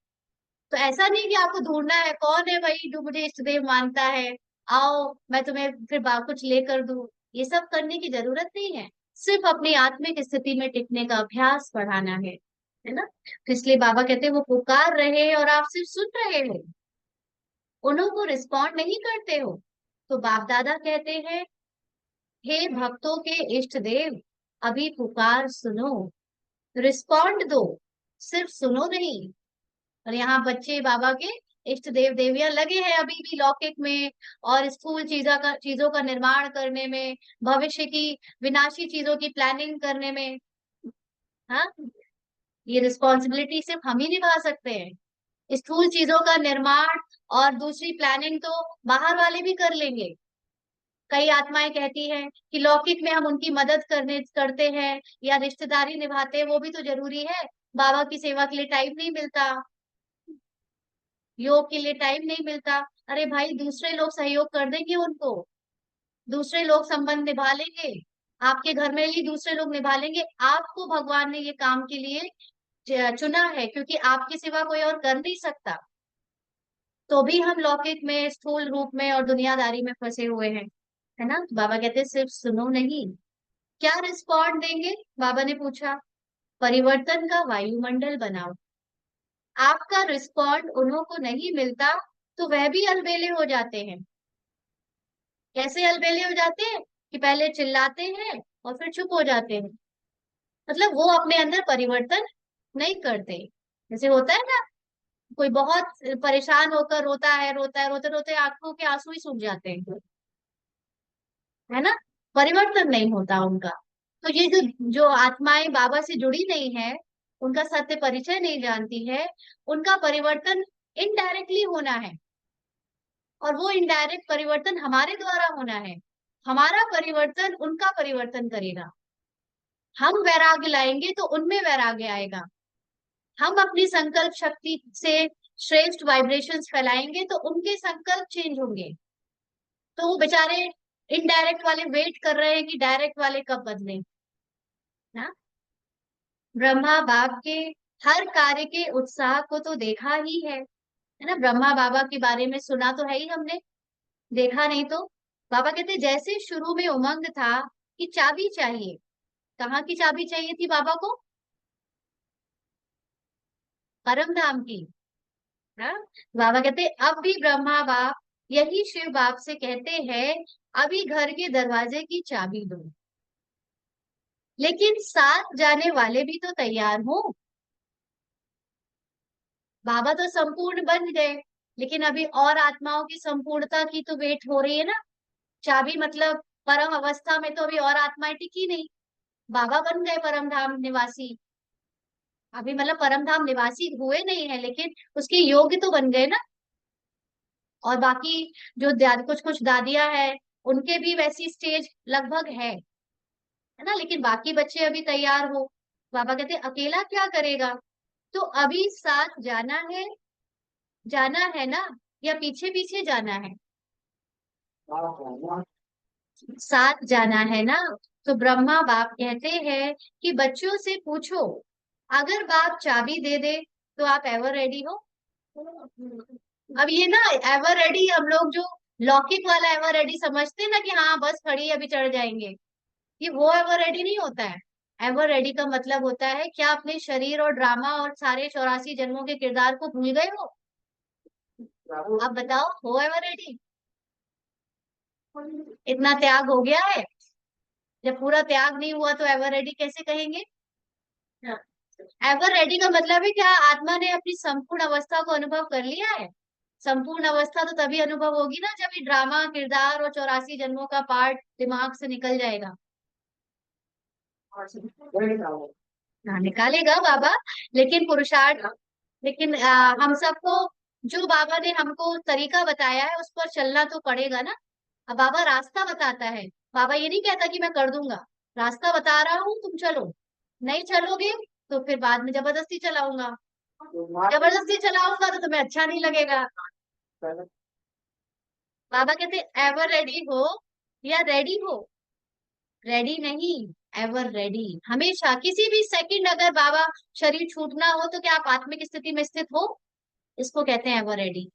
[SPEAKER 1] तो ऐसा नहीं कि आपको ढूंढना है कौन है भाई जो मुझे इष्ट देव मानता है, आओ मैं तुम्हें फिर कुछ लेकर दूं। ये सब करने की जरूरत नहीं है, सिर्फ अपनी आत्मिक स्थिति में टिकने का अभ्यास बढ़ाना है ना। तो इसलिए बाबा कहते हैं वो पुकार रहे हैं और आप सिर्फ सुन रहे हो, उनको रिस्पॉन्ड नहीं करते हो। तो बाप दादा कहते हैं, हे भक्तों के इष्ट देव, अभी पुकार सुनो, रिस्पॉन्ड दो, सिर्फ सुनो नहीं। और यहाँ बच्चे बाबा के इष्ट देव देवियां लगे हैं अभी भी लौकिक में और स्थूल चीजों का निर्माण करने में, भविष्य की विनाशी चीजों की प्लानिंग करने में। हाँ, ये रिस्पॉन्सिबिलिटी सिर्फ हम ही निभा सकते हैं। स्थूल चीजों का निर्माण और दूसरी प्लानिंग तो बाहर वाले भी कर लेंगे। कई आत्माएं कहती हैं कि लौकिक में हम उनकी मदद करते हैं या रिश्तेदारी निभाते हैं, वो भी तो जरूरी है। बाबा की सेवा के लिए टाइम नहीं मिलता, योग के लिए टाइम नहीं मिलता। अरे भाई, दूसरे लोग सहयोग कर देंगे उनको, दूसरे लोग संबंध निभा लेंगे, आपके घर में ही दूसरे लोग निभा लेंगे। आपको भगवान ने ये काम के लिए चुना है, क्योंकि आपके सिवा कोई और कर नहीं सकता। तो भी हम लौकिक में, स्थूल रूप में और दुनियादारी में फंसे हुए हैं, है ना। तो बाबा कहते हैं सिर्फ सुनो नहीं। क्या रिस्पॉन्ड देंगे? बाबा ने पूछा। परिवर्तन का वायुमंडल बनाओ। आपका रिस्पॉन्ड उन्हों को नहीं मिलता, तो वह भी अलबेले हो जाते हैं। कैसे अलबेले हो जाते हैं? कि पहले चिल्लाते हैं और फिर चुप हो जाते हैं। मतलब वो अपने अंदर परिवर्तन नहीं करते। जैसे होता है ना, कोई बहुत परेशान होकर रोता है, रोता है, रोते रोते आंखों के आंसू ही सूख जाते हैं, है ना। परिवर्तन नहीं होता उनका। तो ये जो जो आत्माएं बाबा से जुड़ी नहीं है, उनका सत्य परिचय नहीं जानती है, उनका परिवर्तन इनडायरेक्टली होना है। और वो इनडायरेक्ट परिवर्तन हमारे द्वारा होना है। हमारा परिवर्तन उनका परिवर्तन करेगा। हम वैराग्य लाएंगे तो उनमें वैराग्य आएगा। हम अपनी संकल्प शक्ति से श्रेष्ठ वाइब्रेशंस फैलाएंगे तो उनके संकल्प चेंज होंगे। तो वो बेचारे इनडायरेक्ट वाले वेट कर रहे हैं कि डायरेक्ट वाले कब बदले ना। ब्रह्मा बाप के हर कार्य के उत्साह को तो देखा ही है ना। ब्रह्मा बाबा के बारे में सुना तो है ही हमने, देखा नहीं तो। बाबा कहते जैसे शुरू में उमंग था कि चाबी चाहिए, कहाँ की चाबी चाहिए थी बाबा को? परम धाम की। हाँ, बाबा कहते अब भी ब्रह्मा बाप यही शिव बाप से कहते हैं अभी घर के दरवाजे की चाबी दो, लेकिन साथ जाने वाले भी तो तैयार हो। बाबा तो संपूर्ण बन गए, लेकिन अभी और आत्माओं की संपूर्णता की तो वेट हो रही है ना। चाबी मतलब परम अवस्था में तो अभी और आत्माएं टिकी नहीं। बाबा बन गए परम धाम निवासी, अभी मतलब परम धाम निवासी हुए नहीं है, लेकिन उसके योग्य तो बन गए ना। और बाकी जो कुछ कुछ दादियां हैं, उनके भी वैसी स्टेज लगभग है ना, लेकिन बाकी बच्चे अभी तैयार हो। बाबा कहते अकेला क्या करेगा, तो अभी साथ जाना है ना, या पीछे पीछे जाना है? साथ जाना है ना। तो ब्रह्मा बाप कहते हैं कि बच्चों से पूछो, अगर बाप चाबी दे दे तो आप एवर रेडी हो? अब ये ना एवर रेडी हम लोग जो लौकिक वाला एवर रेडी समझते हैं ना कि हाँ बस खड़ी है, अभी चढ़ जाएंगे, ये वो एवर रेडी नहीं होता है। एवर रेडी का मतलब होता है क्या अपने शरीर और ड्रामा और सारे 84 जन्मों के किरदार को भूल गए हो? आप बताओ, हो एवर रेडी? इतना त्याग हो गया है? जब पूरा त्याग नहीं हुआ तो एवर रेडी कैसे कहेंगे? एवर रेडी का मतलब है क्या आत्मा ने अपनी संपूर्ण अवस्था को अनुभव कर लिया है। संपूर्ण अवस्था तो तभी अनुभव होगी ना जब ये ड्रामा किरदार और 84 जन्मों का पार्ट दिमाग से निकल जाएगा। हाँ निकालेगा बाबा, लेकिन पुरुषार्थ, लेकिन हम सबको जो बाबा ने हमको तरीका बताया है उस पर चलना तो पड़ेगा ना। अब बाबा रास्ता बताता है, बाबा ये नहीं कहता कि मैं कर दूंगा, रास्ता बता रहा हूँ तुम चलो, नहीं चलोगे तो फिर बाद में जबरदस्ती चलाऊंगा, जबरदस्ती चलाऊंगा तो तुम्हें अच्छा नहीं लगेगा। बाबा कहते एवर रेडी हो या रेडी हो? रेडी नहीं, एवर रेडी, हमेशा किसी भी सेकंड अगर बाबा शरीर छूटना हो तो क्या आप आत्मिक स्थिति में स्थित हो? इसको कहते हैं एवर रेडी।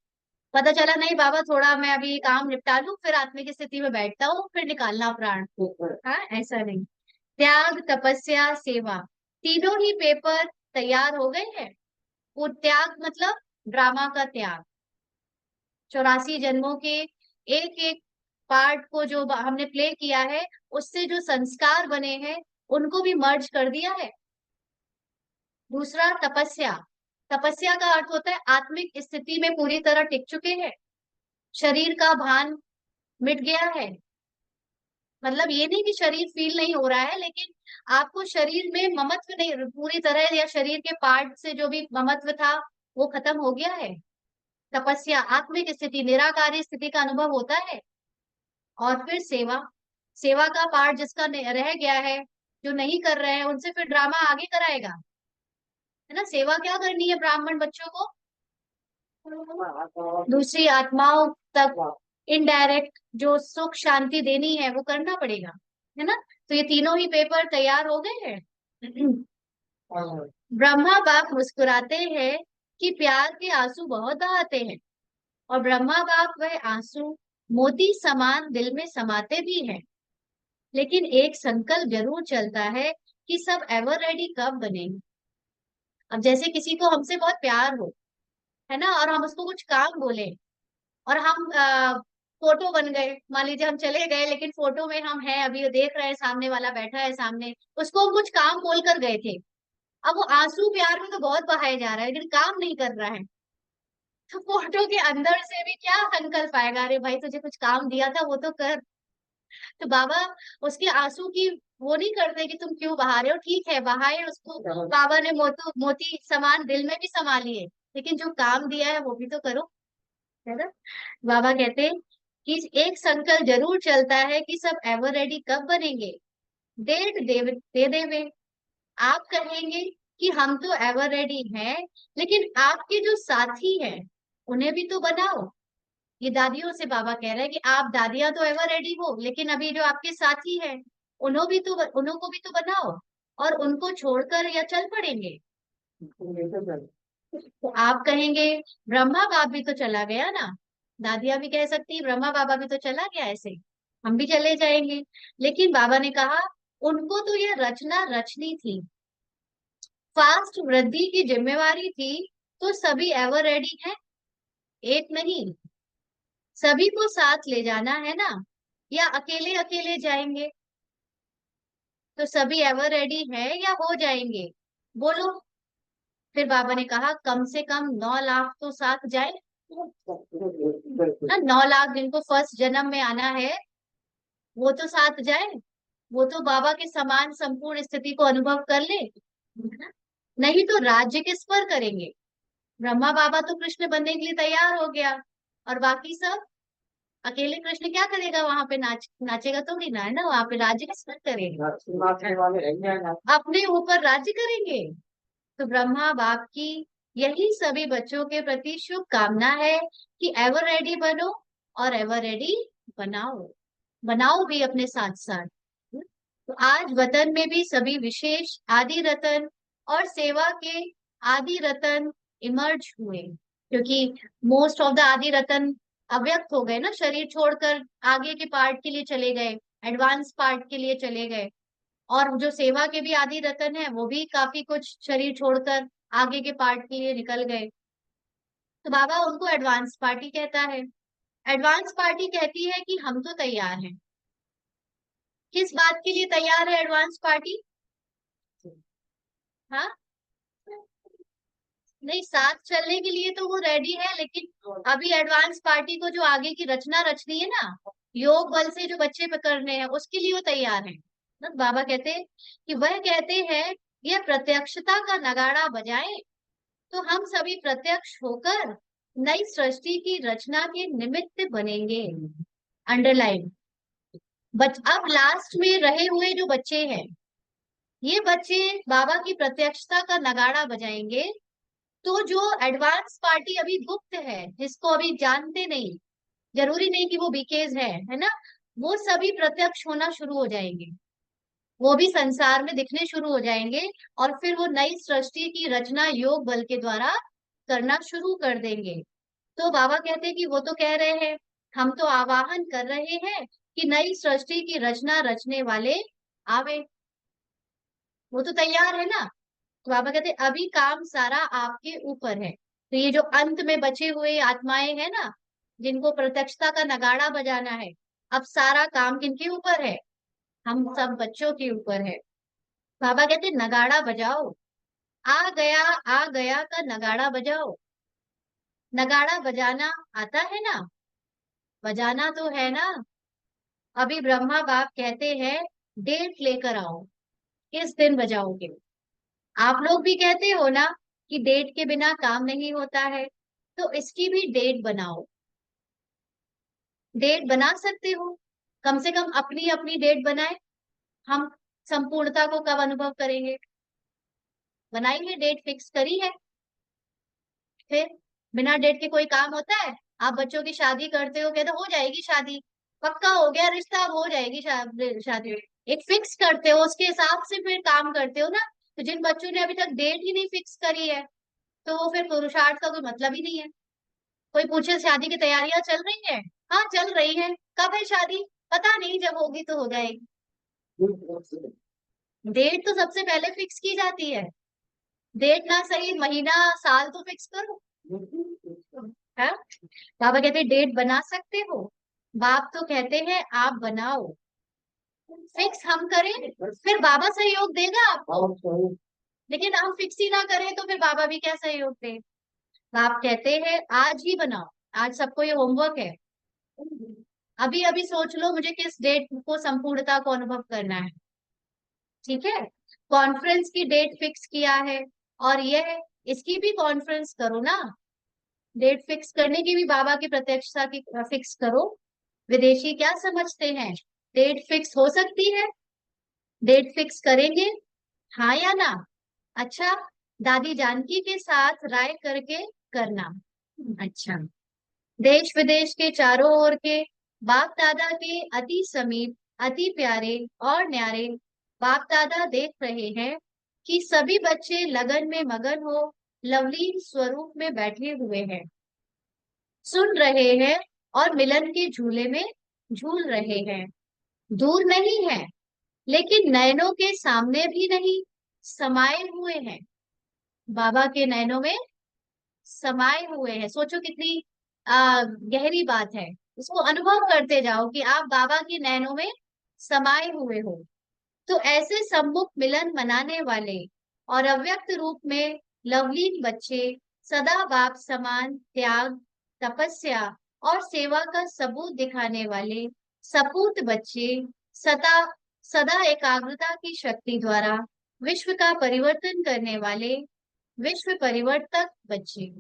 [SPEAKER 1] पता चला नहीं बाबा थोड़ा मैं अभी काम निपटा लूं फिर आत्मिक स्थिति में बैठता हूँ फिर निकालना प्राण, हाँ ऐसा नहीं। त्याग तपस्या सेवा तीनों ही पेपर तैयार हो गए हैं। वो त्याग मतलब ड्रामा का त्याग, 84 जन्मों के एक एक पार्ट को जो हमने प्ले किया है उससे जो संस्कार बने हैं उनको भी मर्ज कर दिया है। दूसरा तपस्या, तपस्या का अर्थ होता है आत्मिक स्थिति में पूरी तरह टिक चुके हैं, शरीर का भान मिट गया है। मतलब ये नहीं कि शरीर फील नहीं हो रहा है, लेकिन आपको शरीर में ममत्व नहीं पूरी तरह, या शरीर के पार्ट से जो भी ममत्व था वो खत्म हो गया है। तपस्या आत्मिक स्थिति निराकारी स्थिति का अनुभव होता है। और फिर सेवा, सेवा का पार्ट जिसका रह गया है, जो नहीं कर रहे हैं उनसे फिर ड्रामा आगे कराएगा, है ना। सेवा क्या करनी है ब्राह्मण बच्चों को? दूसरी आत्माओं तक इनडायरेक्ट जो सुख शांति देनी है वो करना पड़ेगा, है ना। तो ये तीनों ही पेपर तैयार हो गए हैं। ब्रह्मा बाप मुस्कुराते हैं कि प्यार के आंसू बहुत बहाते हैं, और ब्रह्मा बाप वह आंसू मोती समान दिल में समाते भी हैं। लेकिन एक संकल्प जरूर चलता है कि सब एवर रेडी कब बनेंगे। अब जैसे किसी को हमसे बहुत प्यार हो, है ना, और हम उसको कुछ काम बोले और हम फोटो बन गए, मान लीजिए हम चले गए लेकिन फोटो में हम हैं, अभी देख रहे हैं सामने वाला बैठा है सामने, उसको हम कुछ काम बोल कर गए थे। अब वो आंसू प्यार में तो बहुत बहाया जा रहा है लेकिन काम नहीं कर रहा है, तो फोटो के अंदर से भी क्या संकल्प आएगा, अरे भाई तुझे कुछ काम दिया था वो तो कर। तो बाबा उसके आंसू की वो नहीं करते कि तुम क्यों बहा रहे हो, ठीक है बहाए उसको, बाबा ने मोती समान दिल में भी समा लिए, लेकिन जो काम दिया है वो भी तो करो, है ना। बाबा कहते हैं कि एक संकल्प जरूर चलता है कि सब एवर रेडी कब बनेंगे। डेट दे देवे, आप कहेंगे कि हम तो एवर रेडी हैं, लेकिन आपके जो साथी हैं उन्हें भी तो बनाओ। ये दादियों से बाबा कह रहे हैं कि आप दादियां तो एवर रेडी हो, लेकिन अभी जो आपके साथी हैं उन्हों को भी तो बनाओ, और उनको छोड़कर या चल पड़ेंगे। तो आप कहेंगे ब्रह्मा बाप भी तो चला गया ना, दादियां भी कह सकती ब्रह्मा बाबा भी तो चला गया, ऐसे हम भी चले जाएंगे। लेकिन बाबा ने कहा उनको तो यह रचना रचनी थी, फास्ट वृद्धि की जिम्मेवारी थी, तो सभी एवर रेडी हैं, एक नहीं, सभी को साथ ले जाना है ना, या अकेले अकेले जाएंगे। तो सभी एवर रेडी है या हो जाएंगे, बोलो। फिर बाबा ने कहा कम से कम 9 लाख तो साथ जाए ना, 9 लाख जिनको फर्स्ट जन्म में आना है वो तो साथ जाए, वो तो बाबा के समान संपूर्ण स्थिति को अनुभव कर ले। नहीं तो राज्य किस पर करेंगे। ब्रह्मा बाबा तो कृष्ण बनने के लिए तैयार हो गया, और बाकी सब अकेले कृष्ण क्या करेगा वहां पे, नाचेगा थोड़ी ना, है ना, वहां पे राज्य किस पर करेगा, अपने ऊपर राज्य करेंगे। तो ब्रह्मा बाप की यही सभी बच्चों के प्रति शुभ कामना है कि एवर रेडी बनो, और एवर रेडी बनाओ, बनाओ भी अपने साथ साथ। तो आज वतन में भी सभी विशेष आदि रतन और सेवा के आदि रतन इमर्ज हुए, क्योंकि मोस्ट ऑफ द आदि रतन अव्यक्त हो गए ना, शरीर छोड़कर आगे के पार्ट के लिए चले गए, एडवांस पार्ट के लिए चले गए। और जो सेवा के भी आदि रतन है वो भी काफी कुछ शरीर छोड़कर आगे के पार्ट के लिए निकल गए। तो बाबा उनको एडवांस पार्टी कहता है। एडवांस पार्टी कहती है कि हम तो तैयार हैं। किस बात के लिए तैयार है एडवांस पार्टी? हाँ, नहीं, साथ चलने के लिए तो वो रेडी है, लेकिन अभी एडवांस पार्टी को जो आगे की रचना रचनी है ना, योग बल से जो बच्चे पकड़ने हैं उसके लिए वो तैयार है ना। बाबा कहते हैं कि वह कहते हैं यह प्रत्यक्षता का नगाड़ा बजाए, तो हम सभी प्रत्यक्ष होकर नई सृष्टि की रचना के निमित्त बनेंगे। अंडरलाइन। अब लास्ट में रहे हुए जो बच्चे हैं, ये बच्चे बाबा की प्रत्यक्षता का नगाड़ा बजाएंगे। तो जो एडवांस पार्टी अभी गुप्त है, जिसको अभी जानते नहीं, जरूरी नहीं कि वो बीकेज है ना, वो सभी प्रत्यक्ष होना शुरू हो जाएंगे, वो भी संसार में दिखने शुरू हो जाएंगे, और फिर वो नई सृष्टि की रचना योग बल के द्वारा करना शुरू कर देंगे। तो बाबा कहते हैं कि वो तो कह रहे हैं, हम तो आवाहन कर रहे हैं कि नई सृष्टि की रचना रचने वाले आवे, वो तो तैयार है ना। तो बाबा कहते हैं अभी काम सारा आपके ऊपर है। तो ये जो अंत में बचे हुए आत्माएं हैं ना, जिनको प्रत्यक्षता का नगाड़ा बजाना है, अब सारा काम किनके ऊपर है? हम सब बच्चों के ऊपर है। बाबा कहते नगाड़ा बजाओ, आ गया का नगाड़ा बजाओ। नगाड़ा बजाना आता है ना, बजाना तो है ना। अभी ब्रह्मा बाप कहते हैं डेट लेकर आओ, किस दिन बजाओगे। आप लोग भी कहते हो ना कि डेट के बिना काम नहीं होता है, तो इसकी भी डेट बनाओ। डेट बना सकते हो, कम से कम अपनी अपनी डेट बनाए। हम संपूर्णता को कब अनुभव करेंगे, बनाएंगे, डेट फिक्स करी है। फिर बिना डेट के कोई काम होता है? आप बच्चों की शादी करते हो, कहते हो जाएगी शादी, पक्का हो गया रिश्ता, अब हो जाएगी शादी, एक फिक्स करते हो, उसके हिसाब से फिर काम करते हो ना। तो जिन बच्चों ने अभी तक डेट ही नहीं फिक्स करी है, तो वो फिर पुरुषार्थ का कोई मतलब ही नहीं है। कोई पूछे शादी की तैयारियां चल रही है? हाँ चल रही है। कब है शादी? पता नहीं, जब होगी तो हो जाएगी। डेट तो सबसे पहले फिक्स की जाती है। डेट ना सही, महीना साल तो फिक्स करो। है? बाबा कहते हैं डेट बना सकते हो, बाप तो कहते हैं आप बनाओ। फिक्स हम करें फिर बाबा सहयोग देगा आपको, लेकिन हम फिक्स ही ना करें तो फिर बाबा भी क्या सहयोग दे। बाप कहते हैं आज ही बनाओ, आज सबको ये होमवर्क है। अभी अभी सोच लो मुझे किस डेट को संपूर्णता को अनुभव करना है। ठीक है, कॉन्फ्रेंस की डेट फिक्स किया है, और यह इसकी भी कॉन्फ्रेंस करो ना। डेट फिक्स करने की भी बाबा की प्रत्यक्षता की फिक्स करो। विदेशी क्या समझते हैं, डेट फिक्स हो सकती है, डेट फिक्स करेंगे, हाँ या ना? अच्छा, दादी जानकी के साथ राय करके करना। अच्छा, देश विदेश के चारों ओर के बाप दादा के अति समीप, अति प्यारे और न्यारे बाप दादा देख रहे हैं कि सभी बच्चे लगन में मगन हो लवलीन स्वरूप में बैठे हुए हैं, सुन रहे हैं और मिलन के झूले में झूल रहे हैं। दूर नहीं है, लेकिन नयनों के सामने भी नहीं, समाये हुए हैं। बाबा के नयनों में समाये हुए हैं। सोचो कितनी गहरी बात है। इसको अनुभव करते जाओ कि आप बाबा के नैनों में समाये हुए हो। तो ऐसे सम्मुख मिलन मनाने वाले और अव्यक्त रूप में लवलीन बच्चे, सदा बाप समान त्याग, तपस्या और सेवा का सबूत दिखाने वाले सपूत बच्चे, सदा सदा एकाग्रता की शक्ति द्वारा विश्व का परिवर्तन करने वाले विश्व परिवर्तक बच्चे,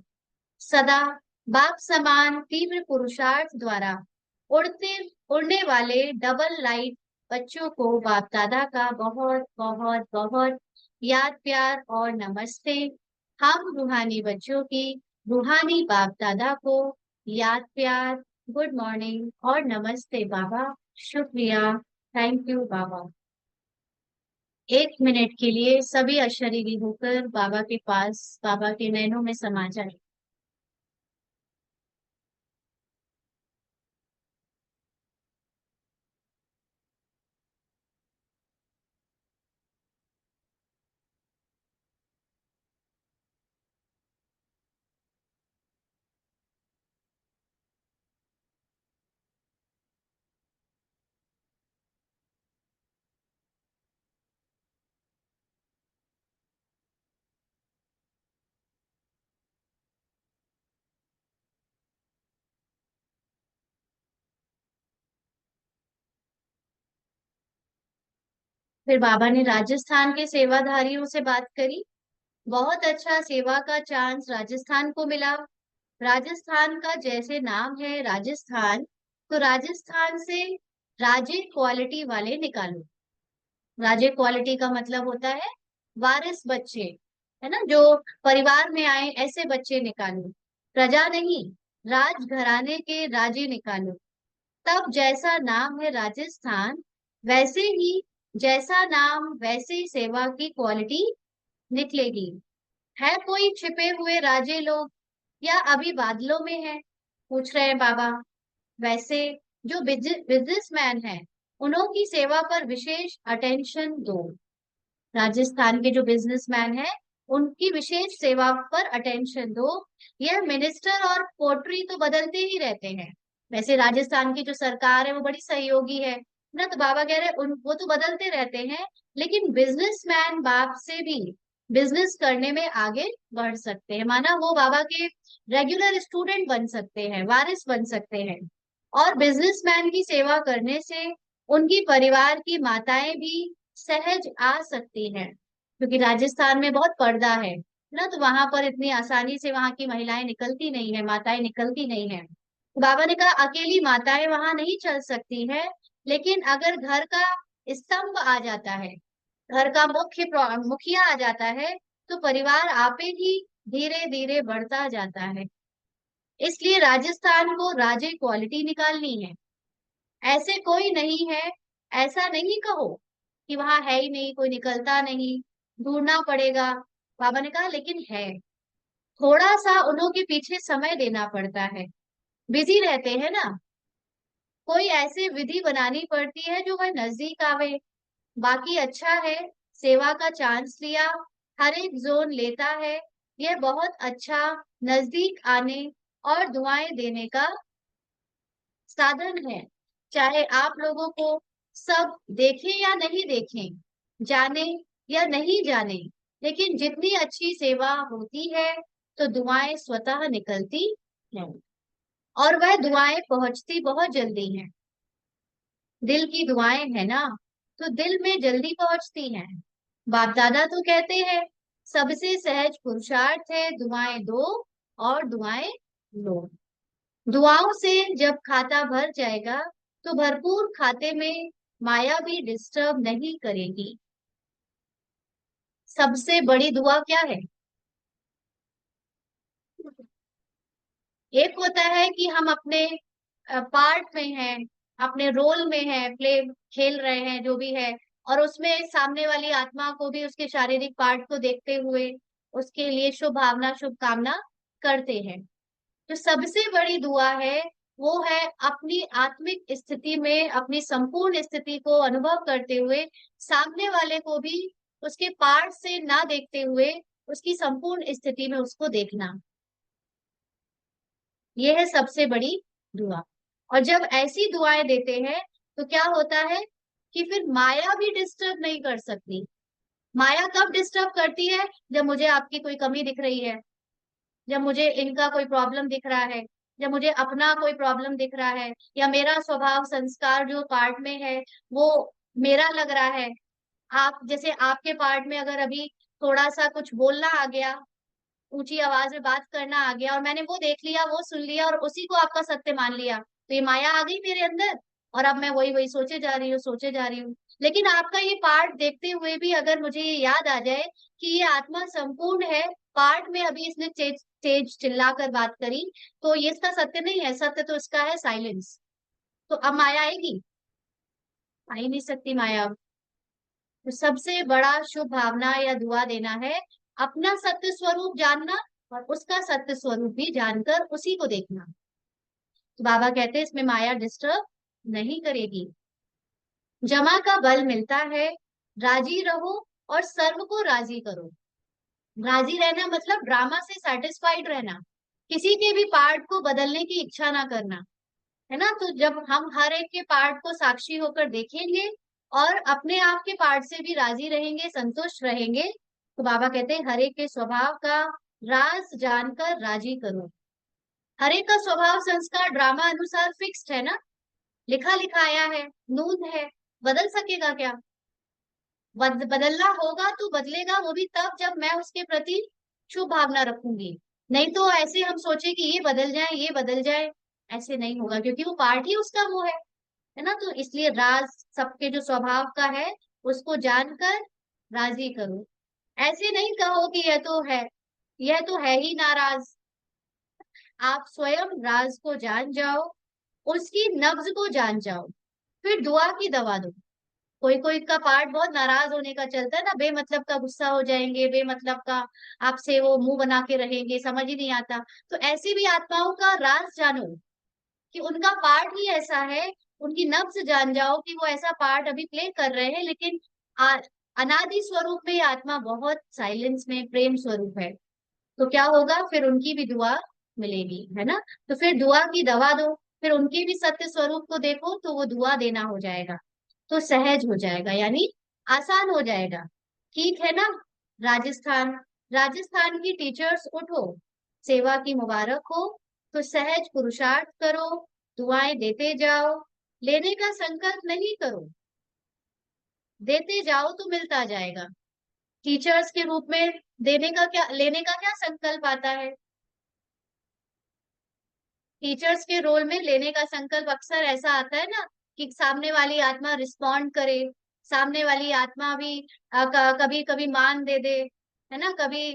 [SPEAKER 1] सदा बाप समान तीव्र पुरुषार्थ द्वारा उड़ते उड़ने वाले डबल लाइट बच्चों को बाप दादा का बहुत बहुत बहुत याद प्यार और नमस्ते। हम रूहानी बच्चों की रूहानी बाप दादा को याद प्यार, गुड मॉर्निंग और नमस्ते बाबा। शुक्रिया, थैंक यू बाबा। 1 मिनट के लिए सभी अशरीरी होकर बाबा के पास, बाबा के नैनों में समा जाए। फिर बाबा ने राजस्थान के सेवाधारियों से बात करी। बहुत अच्छा सेवा का चांस राजस्थान को मिला। राजस्थान का जैसे नाम है राजस्थान, तो राजस्थान से राजे क्वालिटी वाले निकालो। राजे क्वालिटी का मतलब होता है वारिस बच्चे, है ना, जो परिवार में आए ऐसे बच्चे निकालो। प्रजा नहीं, राज घराने के राजे निकालो। तब जैसा नाम है राजस्थान, वैसे ही जैसा नाम वैसे ही सेवा की क्वालिटी निकलेगी। है कोई छिपे हुए राजे लोग या अभी बादलों में है, पूछ रहे हैं बाबा। वैसे जो बिजनेसमैन है, उन्हों की सेवा पर विशेष अटेंशन दो। राजस्थान के जो बिजनेसमैन है, उनकी विशेष सेवा पर अटेंशन दो। यह मिनिस्टर और कोटरी तो बदलते ही रहते हैं। वैसे राजस्थान की जो सरकार है वो बड़ी सहयोगी है ना, तो बाबा कह रहे हैं उन वो तो बदलते रहते हैं, लेकिन बिजनेसमैन बाप से भी बिजनेस करने में आगे बढ़ सकते हैं। माना वो बाबा के रेगुलर स्टूडेंट बन सकते हैं, वारिस बन सकते हैं। और बिजनेसमैन की सेवा करने से उनकी परिवार की माताएं भी सहज आ सकती हैं, क्योंकि राजस्थान में बहुत पर्दा है ना, तो वहां पर इतनी आसानी से वहां की महिलाएं निकलती नहीं है, माताएं निकलती नहीं है। तो बाबा ने कहा अकेली माताएं वहां नहीं चल सकती है, लेकिन अगर घर का स्तंभ आ जाता है, घर का मुखिया आ जाता है, तो परिवार आपे ही धीरे धीरे बढ़ता जाता है। इसलिए राजस्थान को राजे क्वालिटी निकालनी है। ऐसे कोई नहीं है, ऐसा नहीं कहो कि वहां है ही नहीं, कोई निकलता नहीं, ढूंढना पड़ेगा। बाबा ने कहा लेकिन है, थोड़ा सा उन्हों के पीछे समय देना पड़ता है, बिजी रहते हैं ना। कोई ऐसी विधि बनानी पड़ती है जो वह नजदीक आवे। बाकी अच्छा है, सेवा का चांस लिया, हर एक जोन लेता है। यह बहुत अच्छा नजदीक आने और दुआएं देने का साधन है। चाहे आप लोगों को सब देखें या नहीं देखें, जाने या नहीं जाने, लेकिन जितनी अच्छी सेवा होती है तो दुआएं स्वतः निकलती हैं, और वह दुआएं पहुंचती बहुत जल्दी हैं। दिल की दुआएं है ना, तो दिल में जल्दी पहुंचती हैं। बाप दादा तो कहते हैं सबसे सहज पुरुषार्थ है दुआएं दो और दुआएं लो। दुआओं से जब खाता भर जाएगा, तो भरपूर खाते में माया भी डिस्टर्ब नहीं करेगी। सबसे बड़ी दुआ क्या है? एक होता है कि हम अपने पार्ट में हैं, अपने रोल में हैं, प्ले खेल रहे हैं जो भी है, और उसमें सामने वाली आत्मा को भी उसके शारीरिक पार्ट को देखते हुए उसके लिए शुभ भावना शुभकामना करते हैं। जो सबसे बड़ी दुआ है वो है अपनी आत्मिक स्थिति में अपनी संपूर्ण स्थिति को अनुभव करते हुए सामने वाले को भी उसके पार्ट से ना देखते हुए उसकी संपूर्ण स्थिति में उसको देखना। ये है सबसे बड़ी दुआ। और जब ऐसी दुआएं देते हैं तो क्या होता है कि फिर माया भी डिस्टर्ब नहीं कर सकती। माया कब डिस्टर्ब करती है? जब मुझे आपकी कोई कमी दिख रही है, जब मुझे इनका कोई प्रॉब्लम दिख रहा है, जब मुझे अपना कोई प्रॉब्लम दिख रहा है, या मेरा स्वभाव संस्कार जो पार्ट में है वो मेरा लग रहा है। आप जैसे आपके पार्ट में अगर अभी थोड़ा सा कुछ बोलना आ गया, ऊंची आवाज में बात करना आ गया, और मैंने वो देख लिया, वो सुन लिया और उसी को आपका सत्य मान लिया, तो ये माया आ गई मेरे अंदर। और अब मैं वही वही सोचे जा रही हूँ, सोचे जा रही हूँ। लेकिन आपका ये पार्ट देखते हुए भी अगर मुझे ये याद आ जाए कि ये आत्मा संपूर्ण है, पार्ट में अभी इसने तेज तेज चिल्लाकर बात करी, तो ये इसका सत्य नहीं है, सत्य तो इसका है साइलेंस। तो अब माया आएगी? आ ही नहीं सकती माया। तो सबसे बड़ा शुभ भावना या दुआ देना है अपना सत्य स्वरूप जानना, और उसका सत्य स्वरूप भी जानकर उसी को देखना। तो बाबा कहते हैं इसमें माया डिस्टर्ब नहीं करेगी। जमा का बल मिलता है, राजी रहो और सर्व को राजी करो। राजी रहना मतलब ड्रामा से सेटिस्फाइड रहना, किसी के भी पार्ट को बदलने की इच्छा ना करना, है ना। तो जब हम हर एक के पार्ट को साक्षी होकर देखेंगे और अपने आप के पार्ट से भी राजी रहेंगे, संतुष्ट रहेंगे, तो बाबा कहते हैं हर एक के स्वभाव का राज जानकर राजी करो। हर एक का स्वभाव संस्कार ड्रामा अनुसार फिक्स्ड है ना, लिखा लिखाया है, नून है। बदल सकेगा क्या? बदलना होगा तो बदलेगा वो भी तब जब मैं उसके प्रति शुभ भावना रखूंगी। नहीं तो ऐसे हम सोचे कि ये बदल जाए, ये बदल जाए, ऐसे नहीं होगा, क्योंकि वो पार्ट ही उसका वो है ना। तो इसलिए राज सबके जो स्वभाव का है उसको जानकर राजी करो। ऐसे नहीं कहो कि यह तो है, यह तो है ही नाराज। आप स्वयं राज को जान जाओ, उसकी नब्ज को जान जाओ, फिर दुआ की दवा दो। कोई कोई का पार्ट बहुत नाराज होने का चलता है ना, बेमतलब का गुस्सा हो जाएंगे, बेमतलब का आपसे वो मुंह बना के रहेंगे, समझ ही नहीं आता। तो ऐसी भी आत्माओं का राज जानो कि उनका पार्ट ही ऐसा है, उनकी नब्ज जान जाओ कि वो ऐसा पार्ट अभी प्ले कर रहे हैं, लेकिन आ, अनादि स्वरूप में ये आत्मा बहुत साइलेंस में प्रेम स्वरूप है। तो क्या होगा फिर उनकी भी दुआ मिलेगी, है ना। तो फिर दुआ की दवा दो, फिर उनके भी सत्य स्वरूप को देखो तो वो दुआ देना हो जाएगा, तो सहज हो जाएगा, यानी आसान हो जाएगा। ठीक है ना। राजस्थान, राजस्थान की टीचर्स उठो, सेवा की मुबारक हो। तो सहज पुरुषार्थ करो, दुआएं देते जाओ, लेने का संकल्प नहीं करो, देते जाओ तो मिलता जाएगा। टीचर्स के रूप में देने का क्या, लेने का क्या संकल्प आता है? टीचर्स के रोल में लेने का संकल्प अक्सर ऐसा आता है ना कि सामने वाली आत्मा रिस्पॉन्ड करे, सामने वाली आत्मा भी कभी कभी मान दे दे, है ना, कभी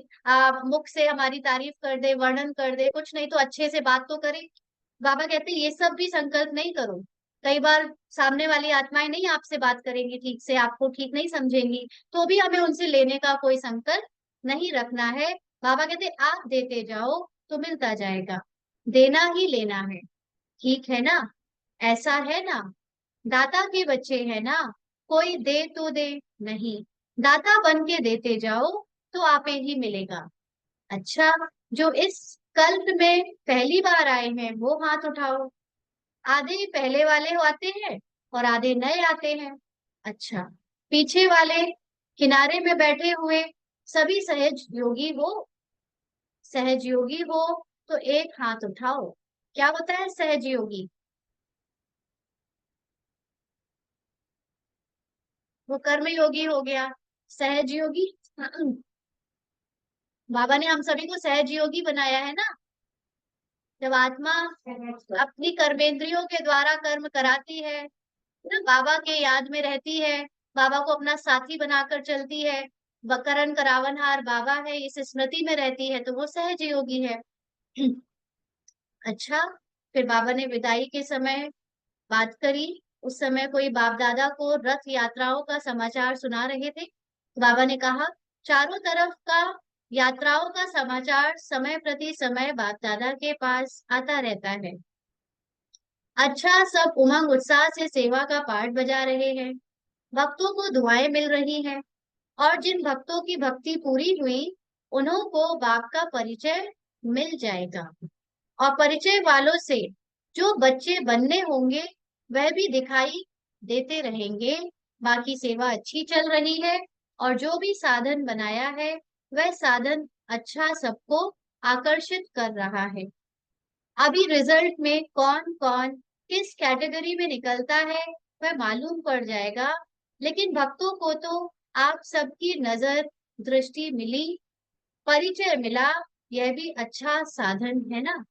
[SPEAKER 1] मुख से हमारी तारीफ कर दे, वर्णन कर दे, कुछ नहीं तो अच्छे से बात तो करे। बाबा कहते हैं ये सब भी संकल्प नहीं करो। कई बार सामने वाली आत्माएं नहीं आपसे बात करेंगी ठीक से, आपको ठीक नहीं समझेंगी, तो भी हमें उनसे लेने का कोई संकल्प नहीं रखना है। बाबा कहते आप देते जाओ तो मिलता जाएगा, देना ही लेना है। ठीक है ना। ऐसा है ना, दाता के बच्चे हैं ना, कोई दे तो दे, नहीं, दाता बन के देते जाओ तो आपे ही मिलेगा। अच्छा, जो इस कल्प में पहली बार आए हैं वो हाथ उठाओ। आधे पहले वाले आते हैं और आधे नए आते हैं। अच्छा, पीछे वाले किनारे में बैठे हुए सभी सहज योगी हो, सहज योगी हो तो एक हाथ उठाओ। क्या होता है सहज योगी? वो कर्म योगी हो गया। सहज योगी बाबा ने हम सभी को सहज योगी बनाया है ना। जब आत्मा अपनी कर्मेंद्रियों के द्वारा कर्म कराती है ना, बाबा के याद में रहती है, बाबा को अपना साथी बनाकर चलती है, वकरण करावनहार बाबा है, इस स्मृति में रहती है तो वो सहज योगी है। अच्छा, फिर बाबा ने विदाई के समय बात करी। उस समय कोई बाप दादा को रथ यात्राओं का समाचार सुना रहे थे। बाबा ने कहा, चारों तरफ का यात्राओं का समाचार समय प्रति समय बाप दादा के पास आता रहता है। अच्छा, सब उमंग उत्साह से सेवा का पाठ बजा रहे हैं, भक्तों को दुआएं मिल रही हैं, और जिन भक्तों की भक्ति पूरी हुई उन्हों को बाप का परिचय मिल जाएगा। और परिचय वालों से जो बच्चे बनने होंगे वह भी दिखाई देते रहेंगे। बाकी सेवा अच्छी चल रही है, और जो भी साधन बनाया है वह साधन अच्छा सबको आकर्षित कर रहा है। अभी रिजल्ट में कौन कौन किस कैटेगरी में निकलता है वह मालूम पड़ जाएगा, लेकिन भक्तों को तो आप सबकी नजर दृष्टि मिली, परिचय मिला, यह भी अच्छा साधन है ना।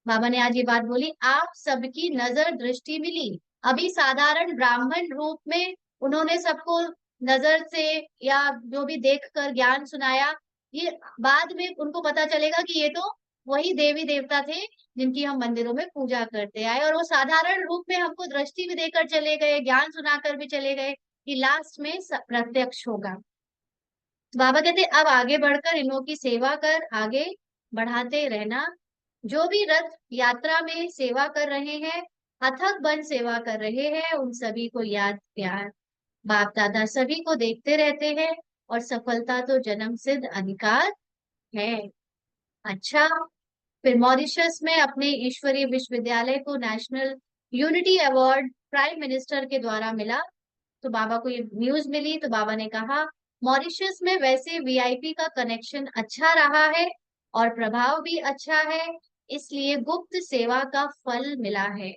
[SPEAKER 1] बाबा ने आज ये बात बोली, आप सबकी नजर दृष्टि मिली। अभी साधारण ब्राह्मण रूप में उन्होंने सबको नजर से या जो भी देखकर ज्ञान सुनाया, ये बाद में उनको पता चलेगा कि ये तो वही देवी देवता थे जिनकी हम मंदिरों में पूजा करते आए, और वो साधारण रूप में हमको दृष्टि भी देकर चले गए, ज्ञान सुनाकर भी चले गए, कि लास्ट में प्रत्यक्ष होगा। तो बाबा कहते अब आगे बढ़कर इन्हों की सेवा कर आगे बढ़ाते रहना। जो भी रथ यात्रा में सेवा कर रहे हैं, अथक बन सेवा कर रहे हैं, उन सभी को याद प्यार बाप दादा सभी को देखते रहते हैं, और सफलता तो जन्म सिद्ध अधिकार है। अच्छा, फिर मॉरिशस में अपने ईश्वरीय विश्वविद्यालय को national unity award prime minister के द्वारा मिला। तो बाबा को ये न्यूज मिली तो बाबा ने कहा, मॉरिशस में वैसे वीआईपी का कनेक्शन अच्छा रहा है और प्रभाव भी अच्छा है, इसलिए गुप्त सेवा का फल मिला है।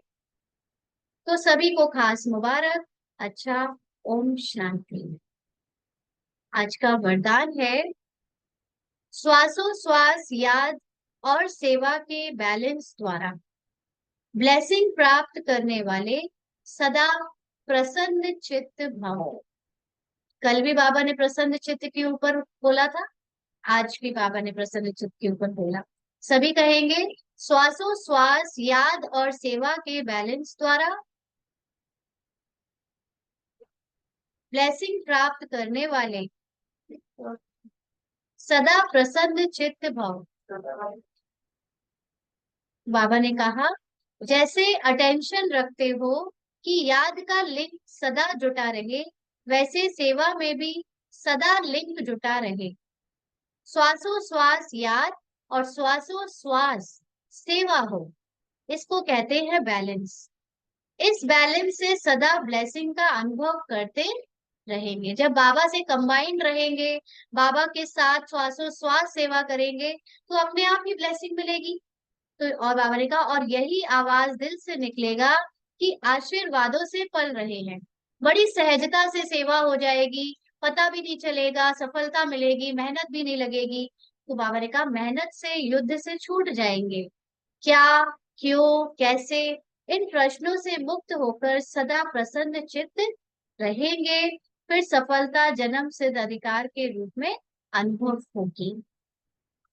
[SPEAKER 1] तो सभी को खास मुबारक। अच्छा, ओम शांति। आज का वरदान है, श्वासोश्वास याद और सेवा के बैलेंस द्वारा ब्लेसिंग प्राप्त करने वाले सदा प्रसन्न चित्त भव। कल भी बाबा ने प्रसन्न चित्त के ऊपर बोला था, आज भी बाबा ने प्रसन्न चित्त के ऊपर बोला। सभी कहेंगे, श्वासोश्वास याद और सेवा के बैलेंस द्वारा ब्लेसिंग प्राप्त करने वाले सदा प्रसन्न चित्त भव। बाबा ने कहा, जैसे अटेंशन रखते हो कि याद का लिंक सदा जुटा रहे, वैसे सेवा में भी सदा लिंक जुटा रहे। श्वासोश्वास याद और श्वासोश्वास सेवा हो, इसको कहते हैं बैलेंस। इस बैलेंस से सदा ब्लेसिंग का अनुभव करते रहेंगे। जब बाबा से कंबाइंड रहेंगे, बाबा के साथ श्वासोश्वास सेवा करेंगे, तो अपने आप ही ब्लेसिंग मिलेगी। तो और बाबा ने कहा, और यही आवाज दिल से निकलेगा कि आशीर्वादों से पल रहे हैं। बड़ी सहजता से सेवा हो जाएगी, पता भी नहीं चलेगा, सफलता मिलेगी, मेहनत भी नहीं लगेगी। तो बाबा ने कहा, मेहनत से युद्ध से छूट जाएंगे। क्या, क्यों, कैसे, इन प्रश्नों से मुक्त होकर सदा प्रसन्न चित्त रहेंगे, फिर सफलता जन्म सिद्ध अधिकार के रूप में अनुभव होगी।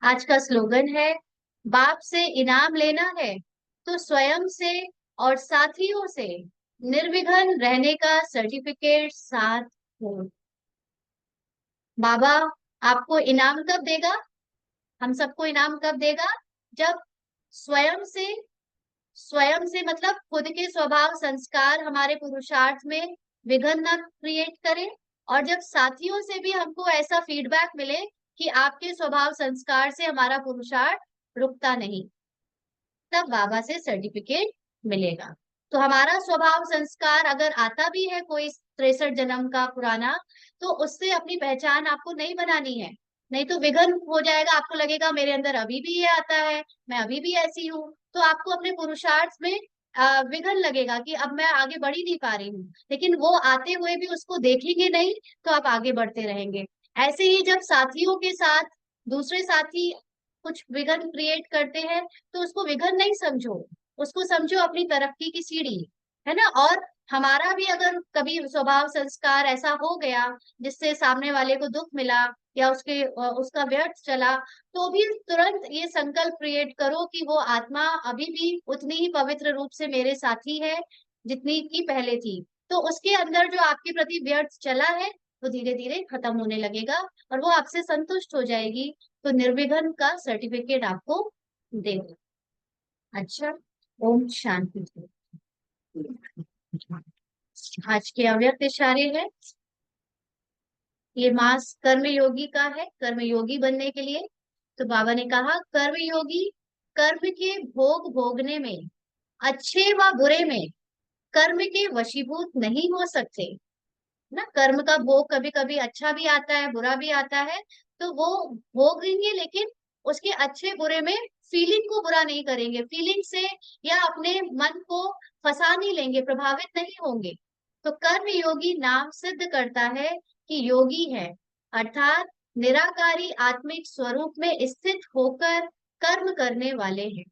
[SPEAKER 1] आज का स्लोगन है, बाप से इनाम लेना है तो स्वयं से और साथियों से निर्विघ्न रहने का सर्टिफिकेट साथ हो। बाबा आपको इनाम कब देगा? हम सबको इनाम कब देगा? जब स्वयं से मतलब खुद के स्वभाव संस्कार हमारे पुरुषार्थ में विघ्न न क्रिएट करें, और जब साथियों से भी हमको ऐसा फीडबैक मिले कि आपके स्वभाव संस्कार से हमारा पुरुषार्थ रुकता नहीं, तब बाबा से सर्टिफिकेट मिलेगा। तो हमारा स्वभाव संस्कार अगर आता भी है कोई 63 जन्म का पुराना, तो उससे अपनी पहचान आपको नहीं बनानी है। नहीं तो विघ्न हो जाएगा, आपको लगेगा मेरे अंदर अभी भी ये आता है, मैं अभी भी ऐसी हूँ, तो आपको अपने पुरुषार्थ में विघ्न लगेगा कि अब मैं आगे बढ़ ही नहीं पा रही हूँ। लेकिन वो आते हुए भी उसको देखेंगे नहीं, तो आप आगे बढ़ते रहेंगे। ऐसे ही जब साथियों के साथ दूसरे साथी कुछ विघ्न क्रिएट करते हैं, तो उसको विघ्न नहीं समझो, उसको समझो अपनी तरक्की की सीढ़ी, है ना। और हमारा भी अगर कभी स्वभाव संस्कार ऐसा हो गया जिससे सामने वाले को दुख मिला या उसका व्यर्थ चला, तो भी तुरंत ये संकल्प क्रिएट करो कि वो आत्मा अभी भी उतनी ही पवित्र रूप से मेरे साथी है जितनी की पहले थी। तो उसके अंदर जो आपके प्रति व्यर्थ चला है वो धीरे धीरे खत्म होने लगेगा और वो आपसे संतुष्ट हो जाएगी। तो निर्विघ्न का सर्टिफिकेट आपको देगा। अच्छा, ओम शांति। आज के अव्यक्त इशारे है, ये मास कर्म योगी का है, कर्म योगी बनने के लिए। तो बाबा ने कहा कर्म योगी कर्म के भोग भोगने में, अच्छे व बुरे में कर्म के वशीभूत नहीं हो सकते ना। कर्म का भोग कभी कभी अच्छा भी आता है बुरा भी आता है, तो वो भोगेंगे, लेकिन उसके अच्छे बुरे में फीलिंग को बुरा नहीं करेंगे, फीलिंग से या अपने मन को फंसा नहीं लेंगे, प्रभावित नहीं होंगे। तो कर्म योगी नाम सिद्ध करता है कि योगी है, अर्थात निराकारी आत्मिक स्वरूप में स्थित होकर कर्म करने वाले हैं।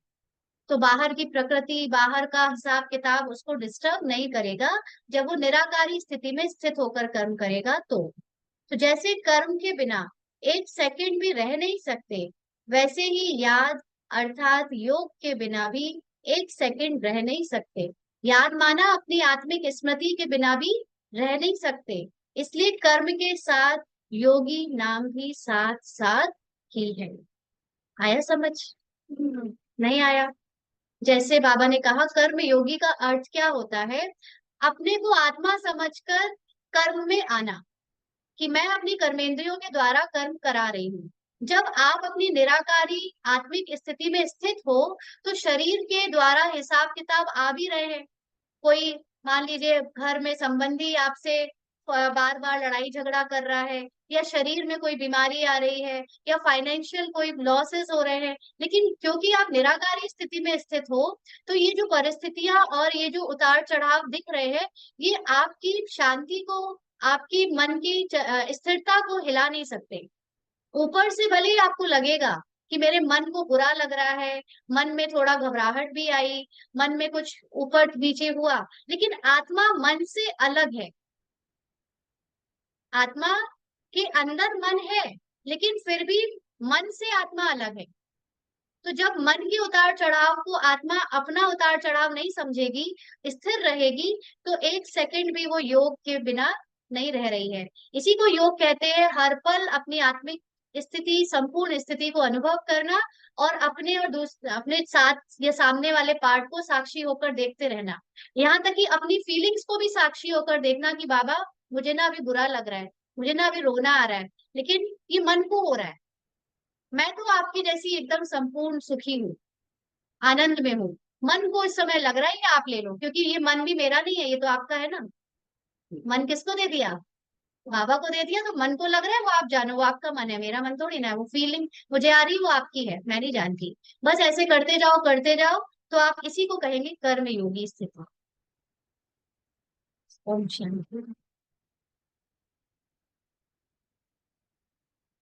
[SPEAKER 1] तो बाहर की प्रकृति, बाहर का हिसाब किताब उसको डिस्टर्ब नहीं करेगा जब वो निराकारी स्थिति में स्थित होकर कर्म करेगा। तो जैसे कर्म के बिना एक सेकंड भी रह नहीं सकते, वैसे ही याद अर्थात योग के बिना भी एक सेकंड रह नहीं सकते। याद माना अपनी आत्मिक स्मृति के बिना भी रह नहीं सकते, इसलिए कर्म के साथ योगी नाम भी साथ साथ ही है। आया समझ? नहीं आया? जैसे बाबा ने कहा कर्म योगी का अर्थ क्या होता है, अपने को आत्मा समझकर कर्म में आना, कि मैं अपनी कर्मेंद्रियों के द्वारा कर्म करा रही हूँ। जब आप अपनी निराकारी आत्मिक स्थिति में स्थित हो, तो शरीर के द्वारा हिसाब किताब आ भी रहे हैं। कोई मान लीजिए घर में संबंधी आपसे बार बार लड़ाई झगड़ा कर रहा है, या शरीर में कोई बीमारी आ रही है, या फाइनेंशियल कोई लॉसेस हो रहे हैं, लेकिन क्योंकि आप निराकारी स्थिति में स्थित हो, तो ये जो परिस्थितियां और ये जो उतार चढ़ाव दिख रहे हैं, ये आपकी शांति को, आपकी मन की स्थिरता को हिला नहीं सकते। ऊपर से भले ही आपको लगेगा कि मेरे मन को बुरा लग रहा है, मन में थोड़ा घबराहट भी आई, मन में कुछ ऊपर नीचे हुआ, लेकिन आत्मा मन से अलग है। आत्मा के अंदर मन है, लेकिन फिर भी मन से आत्मा अलग है। तो जब मन के उतार चढ़ाव को आत्मा अपना उतार चढ़ाव नहीं समझेगी, स्थिर रहेगी, तो एक सेकंड भी वो योग के बिना नहीं रह रही है। इसी को योग कहते हैं, हर पल अपनी आत्मिक स्थिति, संपूर्ण स्थिति को अनुभव करना, और अपने और अपने साथ या सामने वाले पार्ट को साक्षी होकर देखते रहना। यहाँ तक कि अपनी फीलिंग्स को भी साक्षी होकर देखना कि बाबा मुझे ना अभी बुरा लग रहा है, मुझे ना अभी रोना आ रहा है, लेकिन ये मन को हो रहा है। मैं तो आपकी जैसी एकदम संपूर्ण सुखी हूँ, आनंद में हूँ। मन को इस समय लग रहा है कि आप ले लो, क्योंकि ये मन भी मेरा नहीं है, ये तो आपका है ना। मन किसको दे दिया? बाबा को दे दिया। तो मन को लग रहा है, वो आप जानो, वो आपका मन है, मेरा मन थोड़ी ना है। वो फीलिंग मुझे आ रही है, वो आपकी है, मैं नहीं जानती। बस ऐसे करते जाओ करते जाओ, तो आप इसी को कहेंगे कर्म योगी स्थिति। ओम शांति।